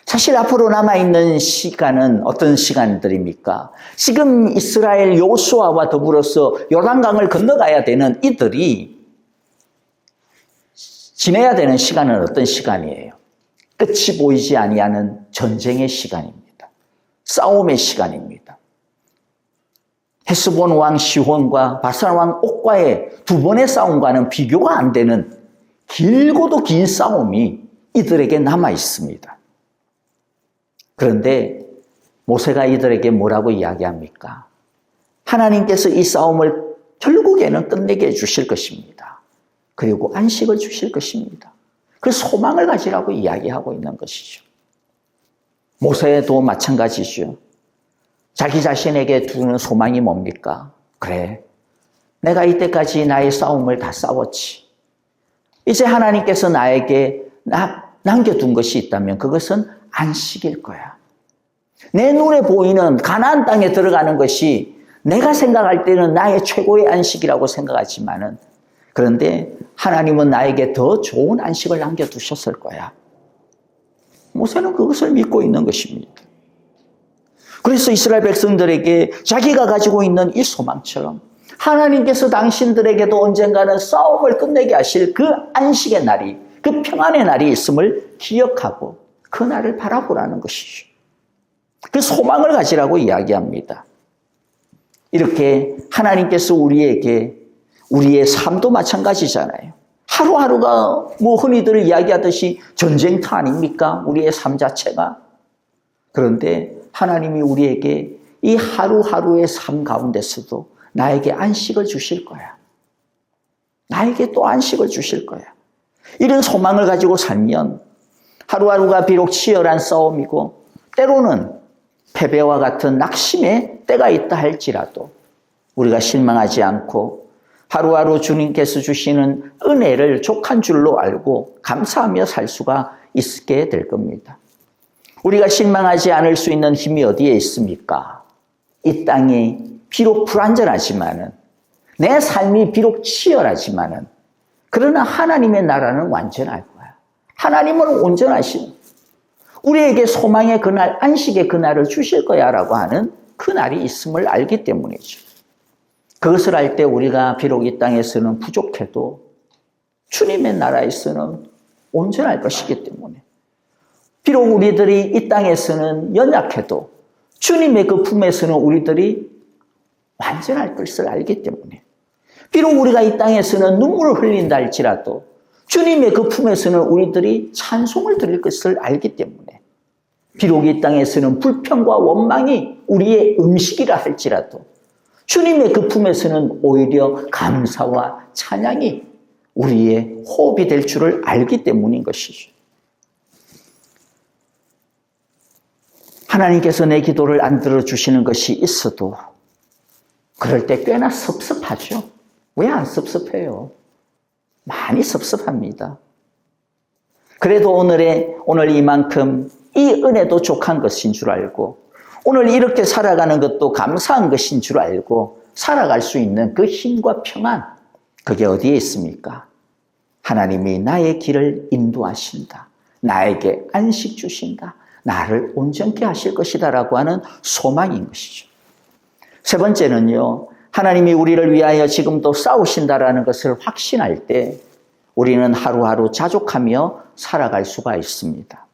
사실 앞으로 남아있는 시간은 어떤 시간들입니까? 지금 이스라엘 여호수아와 더불어서 요단강을 건너가야 되는 이들이 지내야 되는 시간은 어떤 시간이에요? 끝이 보이지 아니하는 전쟁의 시간입니다. 싸움의 시간입니다. 헤스본 왕 시혼과 바산 왕 옥과의 두 번의 싸움과는 비교가 안 되는 길고도 긴 싸움이 이들에게 남아 있습니다. 그런데 모세가 이들에게 뭐라고 이야기합니까? 하나님께서 이 싸움을 결국에는 끝내게 해주실 것입니다. 그리고 안식을 주실 것입니다. 그 소망을 가지라고 이야기하고 있는 것이죠. 모세도 마찬가지죠. 자기 자신에게 두는 소망이 뭡니까? 그래, 내가 이때까지 나의 싸움을 다 싸웠지. 이제 하나님께서 나에게 남겨둔 것이 있다면 그것은 안식일 거야. 내 눈에 보이는 가나안 땅에 들어가는 것이 내가 생각할 때는 나의 최고의 안식이라고 생각하지만은 그런데 하나님은 나에게 더 좋은 안식을 남겨두셨을 거야. 모세는 그것을 믿고 있는 것입니다. 그래서 이스라엘 백성들에게 자기가 가지고 있는 이 소망처럼 하나님께서 당신들에게도 언젠가는 싸움을 끝내게 하실 그 안식의 날이, 그 평안의 날이 있음을 기억하고 그 날을 바라보라는 것이죠. 그 소망을 가지라고 이야기합니다. 이렇게 하나님께서 우리에게 우리의 삶도 마찬가지잖아요. 하루하루가 흔히들 이야기하듯이 전쟁터 아닙니까? 우리의 삶 자체가. 그런데 하나님이 우리에게 이 하루하루의 삶 가운데서도 나에게 안식을 주실 거야. 나에게 또 안식을 주실 거야. 이런 소망을 가지고 살면 하루하루가 비록 치열한 싸움이고 때로는 패배와 같은 낙심의 때가 있다 할지라도 우리가 실망하지 않고 하루하루 주님께서 주시는 은혜를 족한 줄로 알고 감사하며 살 수가 있게 될 겁니다. 우리가 실망하지 않을 수 있는 힘이 어디에 있습니까? 이 땅이 비록 불안전하지만은 내 삶이 비록 치열하지만은 그러나 하나님의 나라는 완전할 거야. 하나님은 온전하신 우리에게 소망의 그날, 안식의 그날을 주실 거야 라고 하는 그날이 있음을 알기 때문이죠. 그것을 알 때 우리가 비록 이 땅에서는 부족해도 주님의 나라에서는 온전할 것이기 때문에. 비록 우리들이 이 땅에서는 연약해도 주님의 그 품에서는 우리들이 완전할 것을 알기 때문에. 비록 우리가 이 땅에서는 눈물을 흘린다 할지라도 주님의 그 품에서는 우리들이 찬송을 드릴 것을 알기 때문에. 비록 이 땅에서는 불평과 원망이 우리의 음식이라 할지라도 주님의 그 품에서는 오히려 감사와 찬양이 우리의 호흡이 될 줄을 알기 때문인 것이죠. 하나님께서 내 기도를 안 들어주시는 것이 있어도 그럴 때 꽤나 섭섭하죠. 왜 안 섭섭해요? 많이 섭섭합니다. 그래도 오늘 이만큼 이 은혜도 족한 것인 줄 알고 오늘 이렇게 살아가는 것도 감사한 것인 줄 알고 살아갈 수 있는 그 힘과 평안, 그게 어디에 있습니까? 하나님이 나의 길을 인도하신다. 나에게 안식 주신다. 나를 온전케 하실 것이다라고 하는 소망인 것이죠. 세 번째는요, 하나님이 우리를 위하여 지금도 싸우신다라는 것을 확신할 때 우리는 하루하루 자족하며 살아갈 수가 있습니다.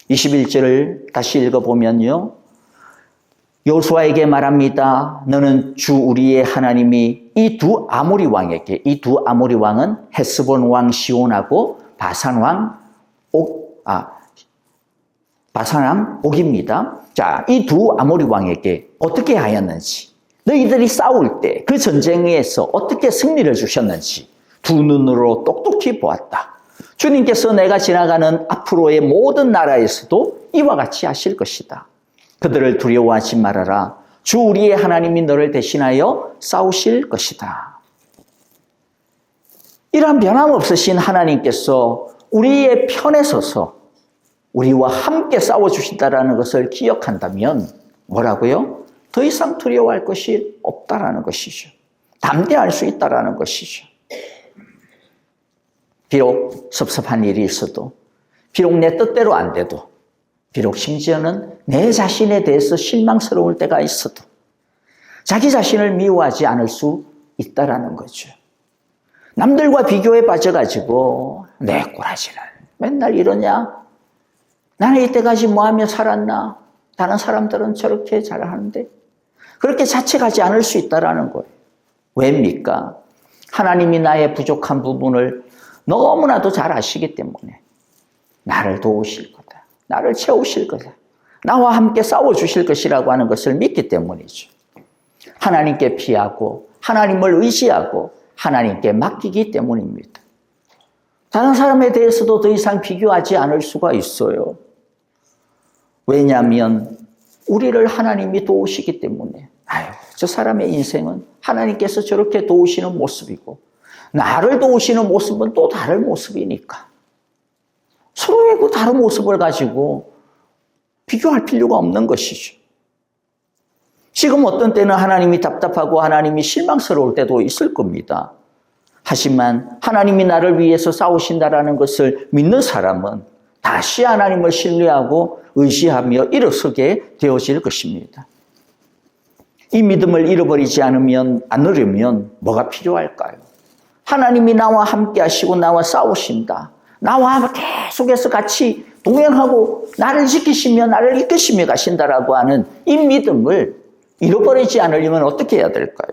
21절을 다시 읽어보면요, 여호수아에게 말합니다. 너는 주 우리의 하나님이 이 두 아모리 왕에게, 이 두 아모리 왕은 헤스본 왕 시온하고 바산 왕 옥입니다. 자, 이 두 아모리 왕에게 어떻게 하였는지, 너희들이 싸울 때 그 전쟁에서 어떻게 승리를 주셨는지 두 눈으로 똑똑히 보았다. 주님께서 내가 지나가는 앞으로의 모든 나라에서도 이와 같이 하실 것이다. 그들을 두려워하지 말아라. 주 우리의 하나님이 너를 대신하여 싸우실 것이다. 이러한 변함없으신 하나님께서 우리의 편에 서서 우리와 함께 싸워주신다는 것을 기억한다면 뭐라고요? 더 이상 두려워할 것이 없다라는 것이죠. 담대할 수 있다라는 것이죠. 비록 섭섭한 일이 있어도, 비록 내 뜻대로 안 돼도, 비록 심지어는 내 자신에 대해서 실망스러울 때가 있어도 자기 자신을 미워하지 않을 수 있다라는 거죠. 남들과 비교에 빠져가지고 내 꼬라지는 맨날 이러냐? 나는 이때까지 뭐하며 살았나? 다른 사람들은 저렇게 잘하는데 그렇게 자책하지 않을 수 있다라는 거예요. 왜입니까? 하나님이 나의 부족한 부분을 너무나도 잘 아시기 때문에 나를 도우실 거다. 나를 채우실 거다. 나와 함께 싸워주실 것이라고 하는 것을 믿기 때문이죠. 하나님께 피하고 하나님을 의지하고 하나님께 맡기기 때문입니다. 다른 사람에 대해서도 더 이상 비교하지 않을 수가 있어요. 왜냐하면 우리를 하나님이 도우시기 때문에 저 사람의 인생은 하나님께서 저렇게 도우시는 모습이고 나를 도우시는 모습은 또 다른 모습이니까 서로의 그 다른 모습을 가지고 비교할 필요가 없는 것이죠. 지금 어떤 때는 하나님이 답답하고 하나님이 실망스러울 때도 있을 겁니다. 하지만 하나님이 나를 위해서 싸우신다라는 것을 믿는 사람은 다시 하나님을 신뢰하고 의지하며 일어서게 되어질 것입니다. 이 믿음을 잃어버리지 않으려면 뭐가 필요할까요? 하나님이 나와 함께 하시고 나와 싸우신다. 나와 계속해서 같이 동행하고 나를 지키시며 나를 이끄시며 가신다라고 하는 이 믿음을 잃어버리지 않으려면 어떻게 해야 될까요?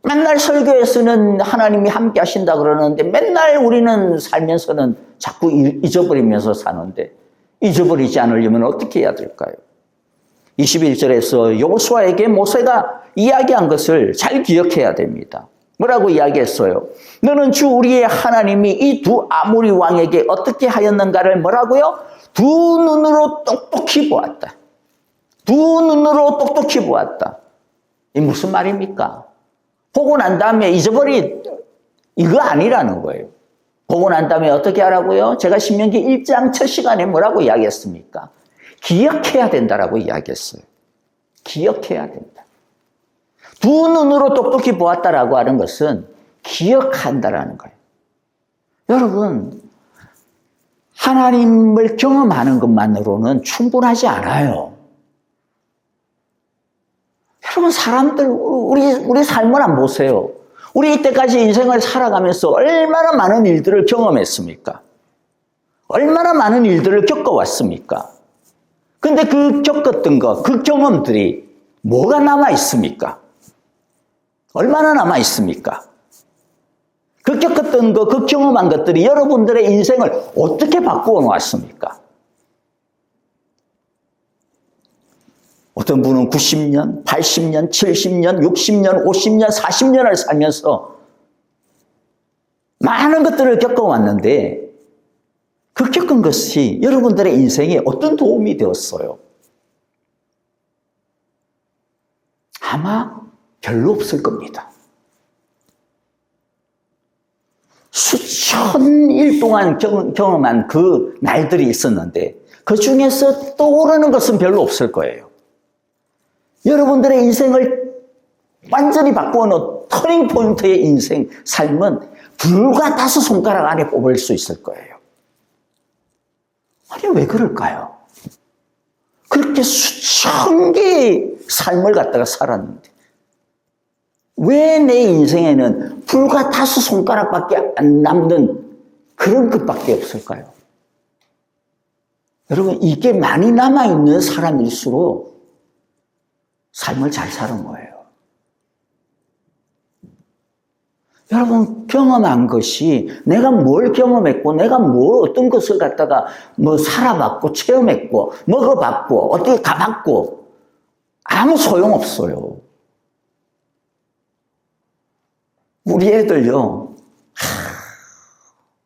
맨날 설교에서는 하나님이 함께 하신다 그러는데 맨날 우리는 살면서는 자꾸 잊어버리면서 사는데 잊어버리지 않으려면 어떻게 해야 될까요? 21절에서 여호수아에게 모세가 이야기한 것을 잘 기억해야 됩니다. 뭐라고 이야기했어요? 너는 주 우리의 하나님이 이 두 아모리 왕에게 어떻게 하였는가를 뭐라고요? 두 눈으로 똑똑히 보았다. 두 눈으로 똑똑히 보았다. 이 무슨 말입니까? 보고 난 다음에 잊어버린 이거 아니라는 거예요. 보고 난 다음에 어떻게 하라고요? 제가 신명기 1장 첫 시간에 뭐라고 이야기했습니까? 기억해야 된다라고 이야기했어요. 기억해야 된다. 두 눈으로 똑똑히 보았다라고 하는 것은 기억한다라는 거예요. 여러분, 하나님을 경험하는 것만으로는 충분하지 않아요. 여러분, 사람들, 우리 삶을 안 보세요. 우리 이때까지 인생을 살아가면서 얼마나 많은 일들을 경험했습니까? 얼마나 많은 일들을 겪어왔습니까? 근데 그 겪었던 거, 그 경험들이 뭐가 남아있습니까? 얼마나 남아있습니까? 그 겪었던 거, 그 경험한 것들이 여러분들의 인생을 어떻게 바꾸어 놓았습니까? 어떤 분은 90년, 80년, 70년, 60년, 50년, 40년을 살면서 많은 것들을 겪어왔는데 그 겪은 것이 여러분들의 인생에 어떤 도움이 되었어요? 아마 별로 없을 겁니다. 수천일 동안 경험한 그 날들이 있었는데 그 중에서 떠오르는 것은 별로 없을 거예요. 여러분들의 인생을 완전히 바꾸어놓은 터닝 포인트의 인생, 삶은 불과 5손가락 안에 뽑을 수 있을 거예요. 아니, 왜 그럴까요? 그렇게 수천 개의 삶을 갖다가 살았는데 왜 내 인생에는 불과 5손가락밖에 안 남는 그런 것밖에 없을까요? 여러분, 이게 많이 남아있는 사람일수록 삶을 잘 사는 거예요. 여러분, 경험한 것이 내가 뭘 경험했고, 내가 뭘 어떤 것을 갖다가 살아봤고, 체험했고, 먹어봤고, 어떻게 가봤고, 아무 소용없어요. 우리 애들요,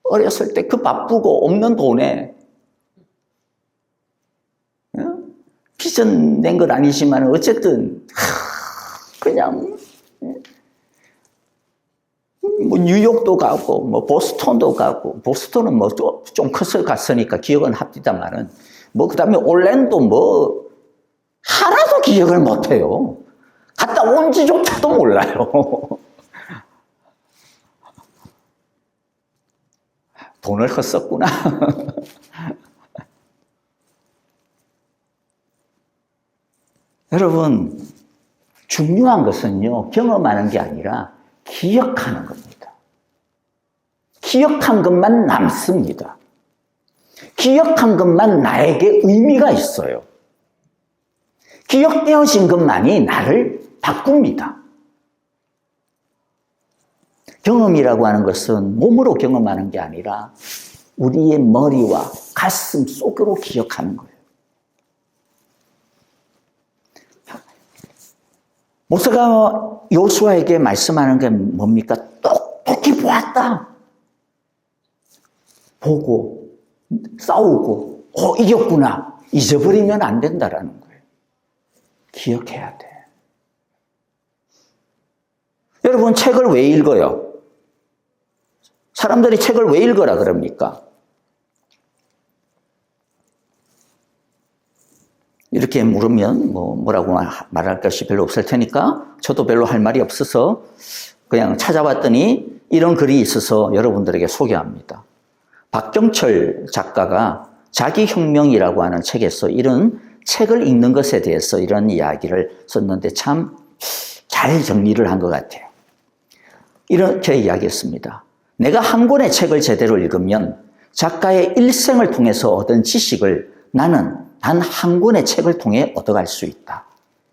어렸을 때 그 바쁘고 없는 돈에, 빚은 낸 건 아니지만, 어쨌든, 그냥, 뉴욕도 가고, 보스턴도 가고, 보스턴은 좀 커서 갔으니까 기억은 합디다만은, 그 다음에 올랜도 하나도 기억을 못 해요. 갔다 온지조차도 몰라요. 돈을 헛썼구나. 여러분, 중요한 것은요, 경험하는 게 아니라 기억하는 겁니다. 기억한 것만 남습니다. 기억한 것만 나에게 의미가 있어요. 기억되어진 것만이 나를 바꿉니다. 경험이라고 하는 것은 몸으로 경험하는 게 아니라 우리의 머리와 가슴 속으로 기억하는 거예요. 모세가 여호수아에게 말씀하는 게 뭡니까? 똑똑히 보았다. 보고 싸우고 이겼구나. 잊어버리면 안 된다라는 거예요. 기억해야 돼. 여러분, 책을 왜 읽어요? 사람들이 책을 왜 읽으라 그럽니까? 이렇게 물으면 뭐라고 말할 것이 별로 없을 테니까 저도 별로 할 말이 없어서 그냥 찾아봤더니 이런 글이 있어서 여러분들에게 소개합니다. 박경철 작가가 자기혁명이라고 하는 책에서 이런 책을 읽는 것에 대해서 이런 이야기를 썼는데 참 잘 정리를 한 것 같아요. 이렇게 이야기했습니다. 내가 한 권의 책을 제대로 읽으면 작가의 일생을 통해서 얻은 지식을 나는 단 한 권의 책을 통해 얻어갈 수 있다.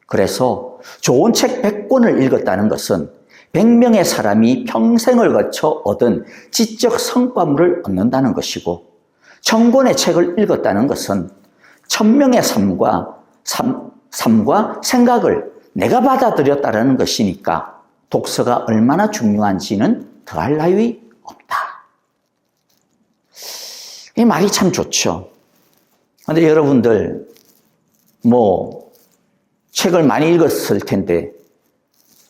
그래서 좋은 책 100권을 읽었다는 것은 100명의 사람이 평생을 거쳐 얻은 지적 성과물을 얻는다는 것이고 1000권의 책을 읽었다는 것은 1000명의 삶과 생각을 내가 받아들였다는 것이니까 독서가 얼마나 중요한지는 더할 나위 없다. 이 말이 참 좋죠. 그런데 여러분들 책을 많이 읽었을 텐데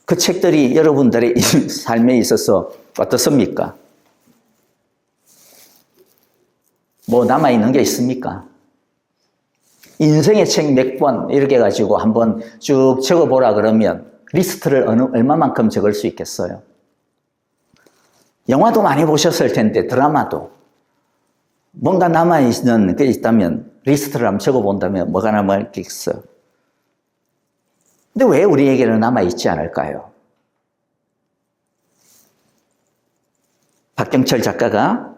그 책들이 여러분들의 삶에 있어서 어떻습니까? 남아있는 게 있습니까? 인생의 책 몇 권 이렇게 가지고 한번 쭉 적어보라 그러면 리스트를 얼마만큼 적을 수 있겠어요? 영화도 많이 보셨을 텐데 드라마도 뭔가 남아있는 게 있다면 리스트를 한번 적어본다면 뭐가 남아있겠어요? 근데 왜 우리에게는 남아있지 않을까요? 박경철 작가가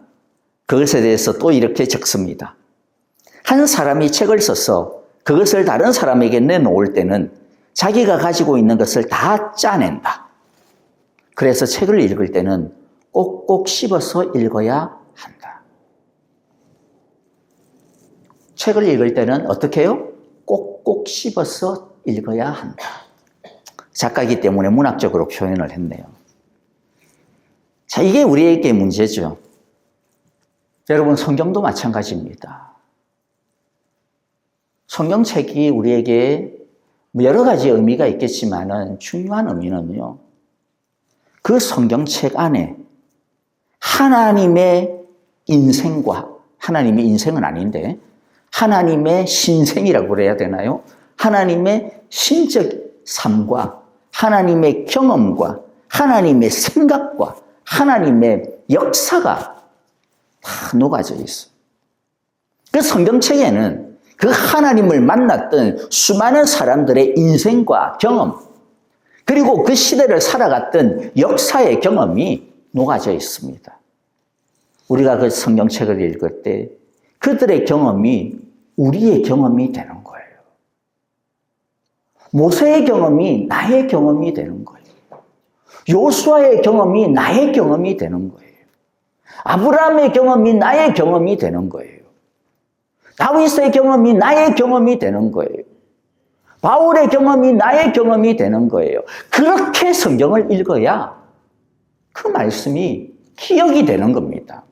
그것에 대해서 또 이렇게 적습니다. 한 사람이 책을 써서 그것을 다른 사람에게 내놓을 때는 자기가 가지고 있는 것을 다 짜낸다. 그래서 책을 읽을 때는 꼭꼭 씹어서 읽어야 한다. 책을 읽을 때는 어떻게 해요? 꼭꼭 씹어서 읽어야 한다. 작가이기 때문에 문학적으로 표현을 했네요. 자, 이게 우리에게 문제죠. 여러분, 성경도 마찬가지입니다. 성경책이 우리에게 여러 가지 의미가 있겠지만은 중요한 의미는요, 그 성경책 안에 하나님의 인생과, 하나님의 인생은 아닌데, 하나님의 신생이라고 그래야 되나요? 하나님의 신적 삶과 하나님의 경험과 하나님의 생각과 하나님의 역사가 다 녹아져 있어요. 그 성경책에는 그 하나님을 만났던 수많은 사람들의 인생과 경험, 그리고 그 시대를 살아갔던 역사의 경험이 녹아져 있습니다. 우리가 그 성경책을 읽을 때 그들의 경험이 우리의 경험이 되는 거예요. 모세의 경험이 나의 경험이 되는 거예요. 요수아의 경험이 나의 경험이 되는 거예요. 아브라함의 경험이 나의 경험이 되는 거예요. 다윗의 경험이 나의 경험이 되는 거예요. 바울의 경험이 나의 경험이 되는 거예요. 그렇게 성경을 읽어야 그 말씀이 기억이 되는 겁니다.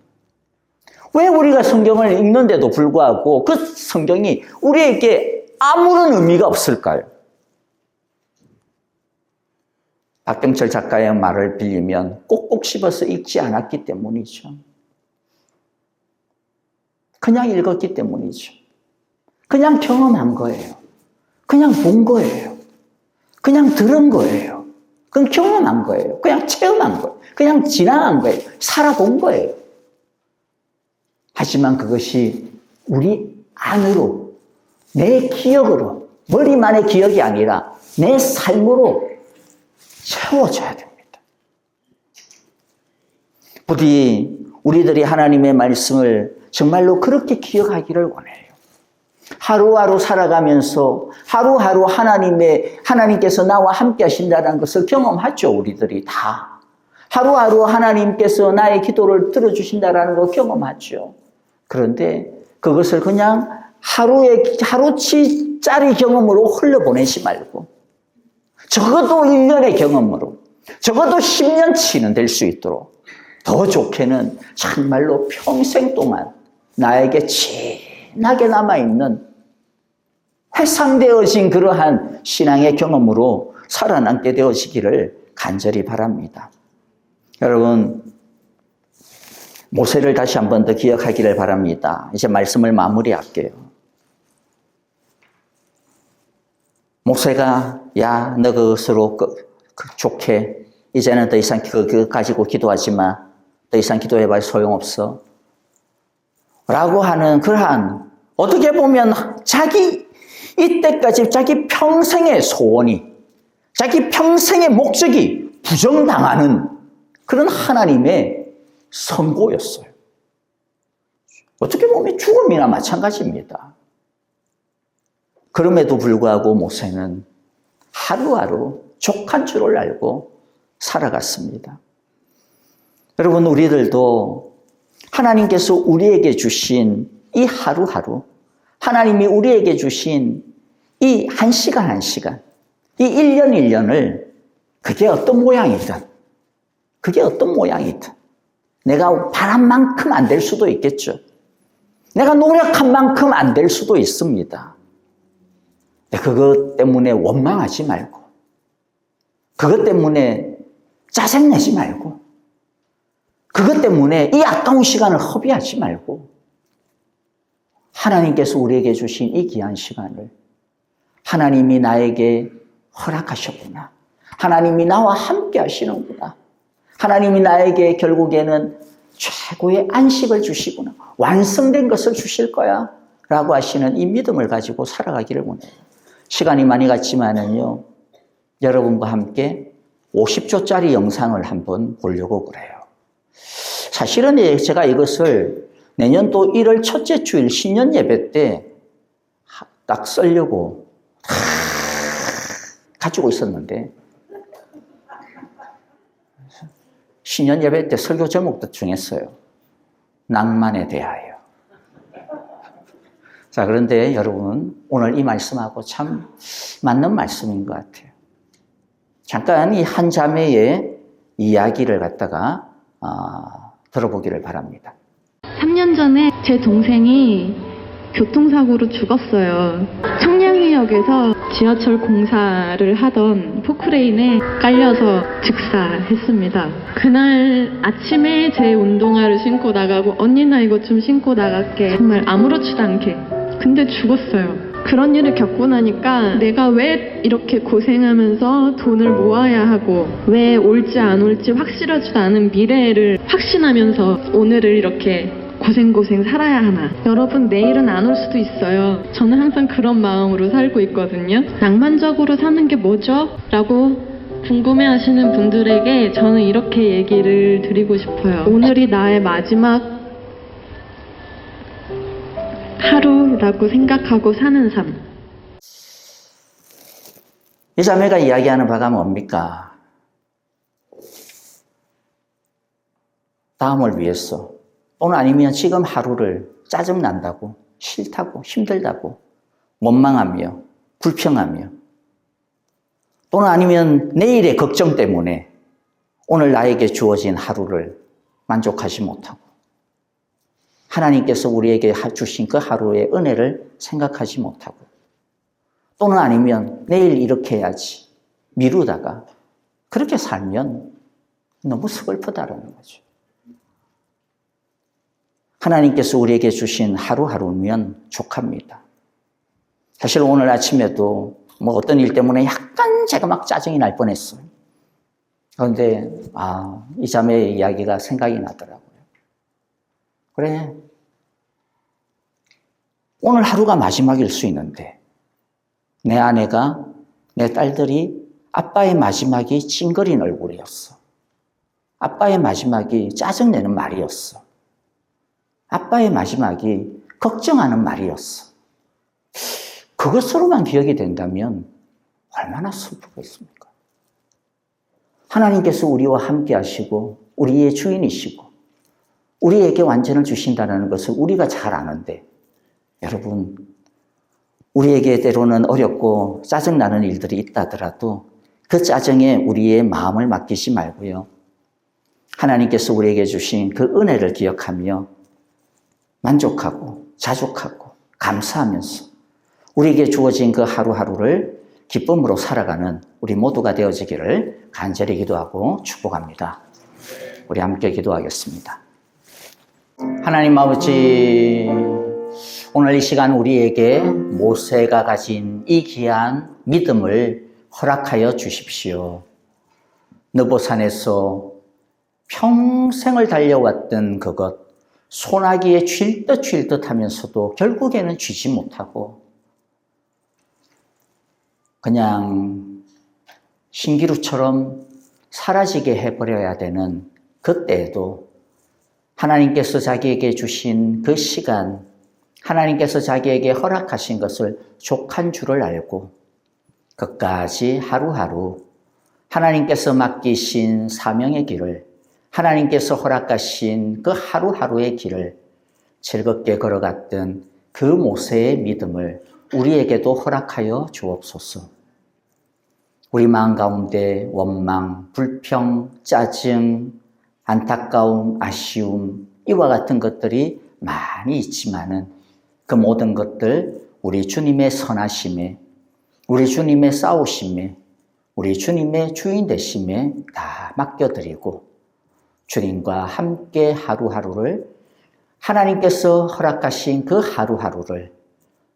왜 우리가 성경을 읽는데도 불구하고 그 성경이 우리에게 아무런 의미가 없을까요? 박경철 작가의 말을 빌리면 꼭꼭 씹어서 읽지 않았기 때문이죠. 그냥 읽었기 때문이죠. 그냥 경험한 거예요. 그냥 본 거예요. 그냥 들은 거예요. 그냥 경험한 거예요. 그냥 체험한 거예요. 그냥 지나간 거예요. 살아본 거예요. 하지만 그것이 우리 안으로, 내 기억으로, 머리만의 기억이 아니라 내 삶으로 채워져야 됩니다. 부디 우리들이 하나님의 말씀을 정말로 그렇게 기억하기를 원해요. 하루하루 살아가면서 하루하루 하나님께서 나와 함께 하신다는 것을 경험하죠, 우리들이 다. 하루하루 하나님께서 나의 기도를 들어주신다는 걸 경험하죠. 그런데 그것을 그냥 하루치짜리 경험으로 흘려보내지 말고 적어도 1년의 경험으로, 적어도 10년치는 될 수 있도록, 더 좋게는 정말로 평생 동안 나에게 진하게 남아있는 회상되어진 그러한 신앙의 경험으로 살아남게 되어지기를 간절히 바랍니다. 여러분, 모세를 다시 한 번 더 기억하기를 바랍니다. 이제 말씀을 마무리할게요. 모세가 야, 너 그것으로 좋게 이제는 더 이상 그거 가지고 기도하지 마. 더 이상 기도해봐야 소용없어. 라고 하는 그러한, 어떻게 보면 이때까지 자기 평생의 소원이, 자기 평생의 목적이 부정당하는 그런 하나님의 선고였어요. 어떻게 보면 죽음이나 마찬가지입니다. 그럼에도 불구하고 모세는 하루하루 족한 줄을 알고 살아갔습니다. 여러분, 우리들도 하나님께서 우리에게 주신 이 하루하루, 하나님이 우리에게 주신 이 한 시간 한 시간, 이 1년 1년을 그게 어떤 모양이든 내가 바란 만큼 안 될 수도 있겠죠. 내가 노력한 만큼 안 될 수도 있습니다. 그것 때문에 원망하지 말고, 그것 때문에 짜증내지 말고, 그것 때문에 이 아까운 시간을 허비하지 말고, 하나님께서 우리에게 주신 이 귀한 시간을 하나님이 나에게 허락하셨구나. 하나님이 나와 함께 하시는구나. 하나님이 나에게 결국에는 최고의 안식을 주시구나. 완성된 것을 주실 거야. 라고 하시는 이 믿음을 가지고 살아가기를 원해요. 시간이 많이 갔지만은요, 여러분과 함께 50초짜리 영상을 한번 보려고 그래요. 사실은 제가 이것을 내년도 1월 첫째 주일 신년 예배 때 딱 쓰려고 가지고 있었는데 신년 예배 때 설교 제목도 정했어요. 낭만에 대하여. 자, 그런데 여러분, 오늘 이 말씀하고 참 맞는 말씀인 것 같아요. 잠깐 이 한 자매의 이야기를 갖다가 들어보기를 바랍니다. 3년 전에 제 동생이 교통사고로 죽었어요. 청량리역에서 지하철 공사를 하던 포크레인에 깔려서 즉사했습니다. 그날 아침에 제 운동화를 신고 나가고 언니 나 이거 좀 신고 나갈게. 정말 아무렇지도 않게. 근데 죽었어요. 그런 일을 겪고 나니까 내가 왜 이렇게 고생하면서 돈을 모아야 하고 왜 올지 안 올지 확실하지도 않은 미래를 확신하면서 오늘을 이렇게 고생 살아야 하나. 여러분 내일은 안 올 수도 있어요. 저는 항상 그런 마음으로 살고 있거든요. 낭만적으로 사는 게 뭐죠? 라고 궁금해하시는 분들에게 저는 이렇게 얘기를 드리고 싶어요. 오늘이 나의 마지막 하루라고 생각하고 사는 삶. 이 자매가 이야기하는 바가 뭡니까? 다음을 위해서 또는 아니면 지금 하루를 짜증난다고, 싫다고, 힘들다고, 원망하며, 불평하며, 또는 아니면 내일의 걱정 때문에 오늘 나에게 주어진 하루를 만족하지 못하고, 하나님께서 우리에게 주신 그 하루의 은혜를 생각하지 못하고, 또는 아니면 내일 이렇게 해야지 미루다가 그렇게 살면 너무 슬프다라는 거죠. 하나님께서 우리에게 주신 하루하루면 족합니다. 사실 오늘 아침에도 어떤 일 때문에 약간 제가 막 짜증이 날 뻔했어요. 그런데 이 자매의 이야기가 생각이 나더라고요. 그래, 오늘 하루가 마지막일 수 있는데 내 아내가, 내 딸들이 아빠의 마지막이 찡그린 얼굴이었어. 아빠의 마지막이 짜증내는 말이었어. 아빠의 마지막이 걱정하는 말이었어. 그것으로만 기억이 된다면 얼마나 슬프겠습니까? 하나님께서 우리와 함께 하시고 우리의 주인이시고 우리에게 완전을 주신다는 것을 우리가 잘 아는데 여러분, 우리에게 때로는 어렵고 짜증나는 일들이 있다더라도 그 짜증에 우리의 마음을 맡기지 말고요. 하나님께서 우리에게 주신 그 은혜를 기억하며 만족하고 자족하고 감사하면서 우리에게 주어진 그 하루하루를 기쁨으로 살아가는 우리 모두가 되어지기를 간절히 기도하고 축복합니다. 우리 함께 기도하겠습니다. 하나님 아버지, 오늘 이 시간 우리에게 모세가 가진 이 귀한 믿음을 허락하여 주십시오. 느보산에서 평생을 달려왔던 그것, 소나기에 쥘 듯 하면서도 결국에는 쥐지 못하고 그냥 신기루처럼 사라지게 해버려야 되는 그때에도 하나님께서 자기에게 주신 그 시간, 하나님께서 자기에게 허락하신 것을 족한 줄을 알고 끝까지 하루하루 하나님께서 맡기신 사명의 길을, 하나님께서 허락하신 그 하루하루의 길을 즐겁게 걸어갔던 그 모세의 믿음을 우리에게도 허락하여 주옵소서. 우리 마음 가운데 원망, 불평, 짜증, 안타까움, 아쉬움, 이와 같은 것들이 많이 있지만은 그 모든 것들 우리 주님의 선하심에, 우리 주님의 싸우심에, 우리 주님의 주인 되심에 다 맡겨드리고 주님과 함께 하루하루를, 하나님께서 허락하신 그 하루하루를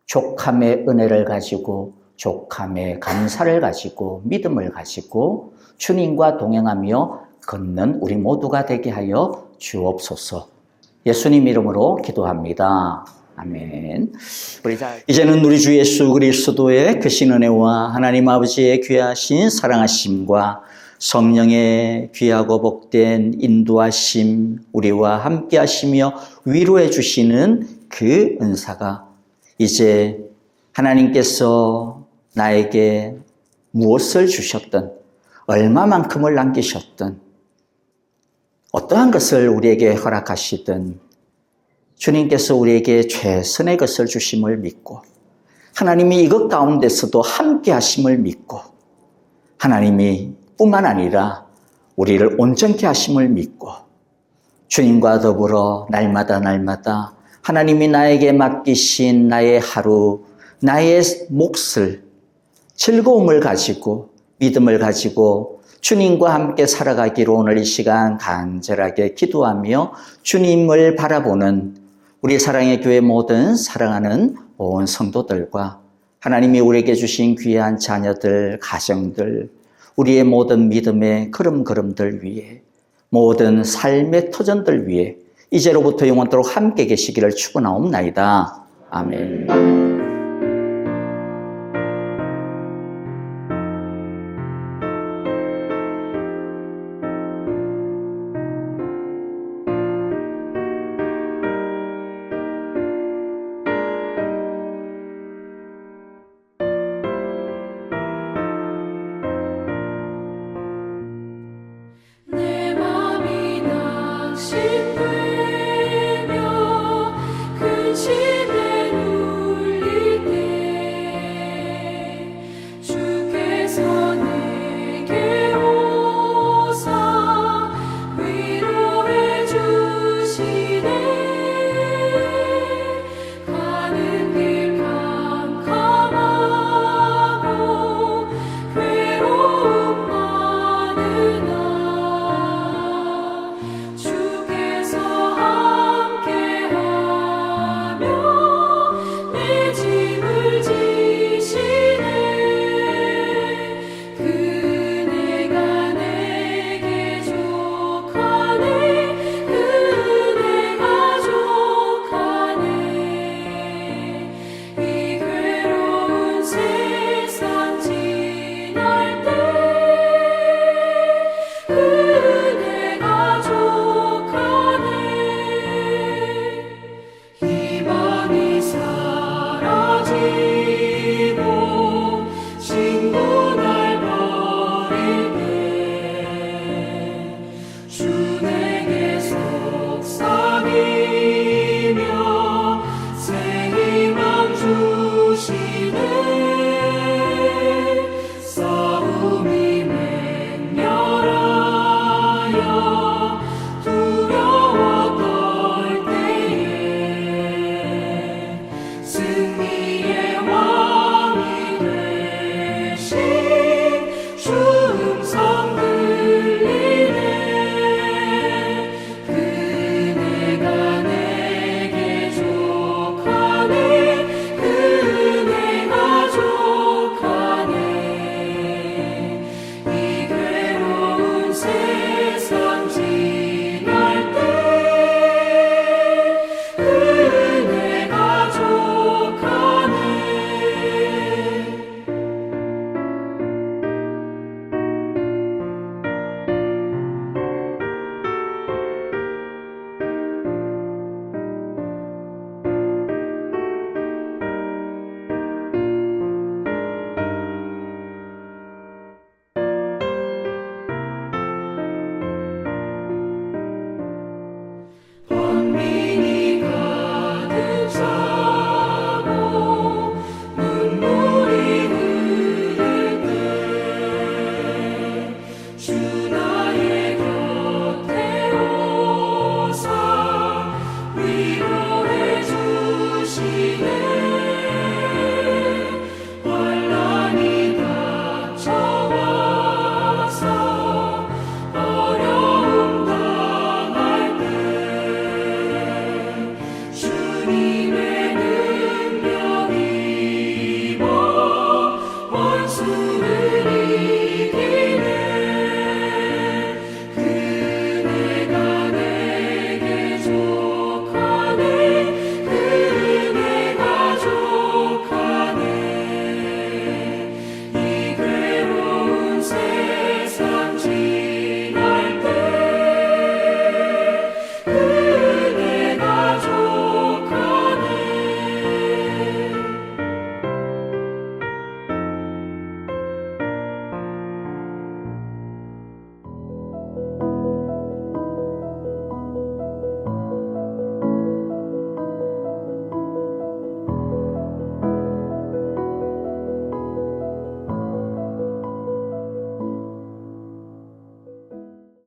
족함의 은혜를 가지고, 족함의 감사를 가지고, 믿음을 가지고 주님과 동행하며 걷는 우리 모두가 되게 하여 주옵소서. 예수님 이름으로 기도합니다. 아멘. 이제는 우리 주 예수 그리스도의 크신 은혜와 하나님 아버지의 귀하신 사랑하심과 성령의 귀하고 복된 인도하심, 우리와 함께 하시며 위로해 주시는 그 은사가 이제 하나님께서 나에게 무엇을 주셨든, 얼마만큼을 남기셨든, 어떠한 것을 우리에게 허락하시든 주님께서 우리에게 최선의 것을 주심을 믿고, 하나님이 이것 가운데서도 함께 하심을 믿고, 하나님이 뿐만 아니라 우리를 온전케 하심을 믿고, 주님과 더불어 날마다 하나님이 나에게 맡기신 나의 하루, 나의 몫을, 즐거움을 가지고 믿음을 가지고 주님과 함께 살아가기로 오늘 이 시간 간절하게 기도하며 주님을 바라보는 우리 사랑의 교회 모든 사랑하는 온 성도들과 하나님이 우리에게 주신 귀한 자녀들, 가정들, 우리의 모든 믿음의 걸음걸음들 위해, 모든 삶의 터전들 위해 이제로부터 영원토록 함께 계시기를 축원하옵나이다. 아멘.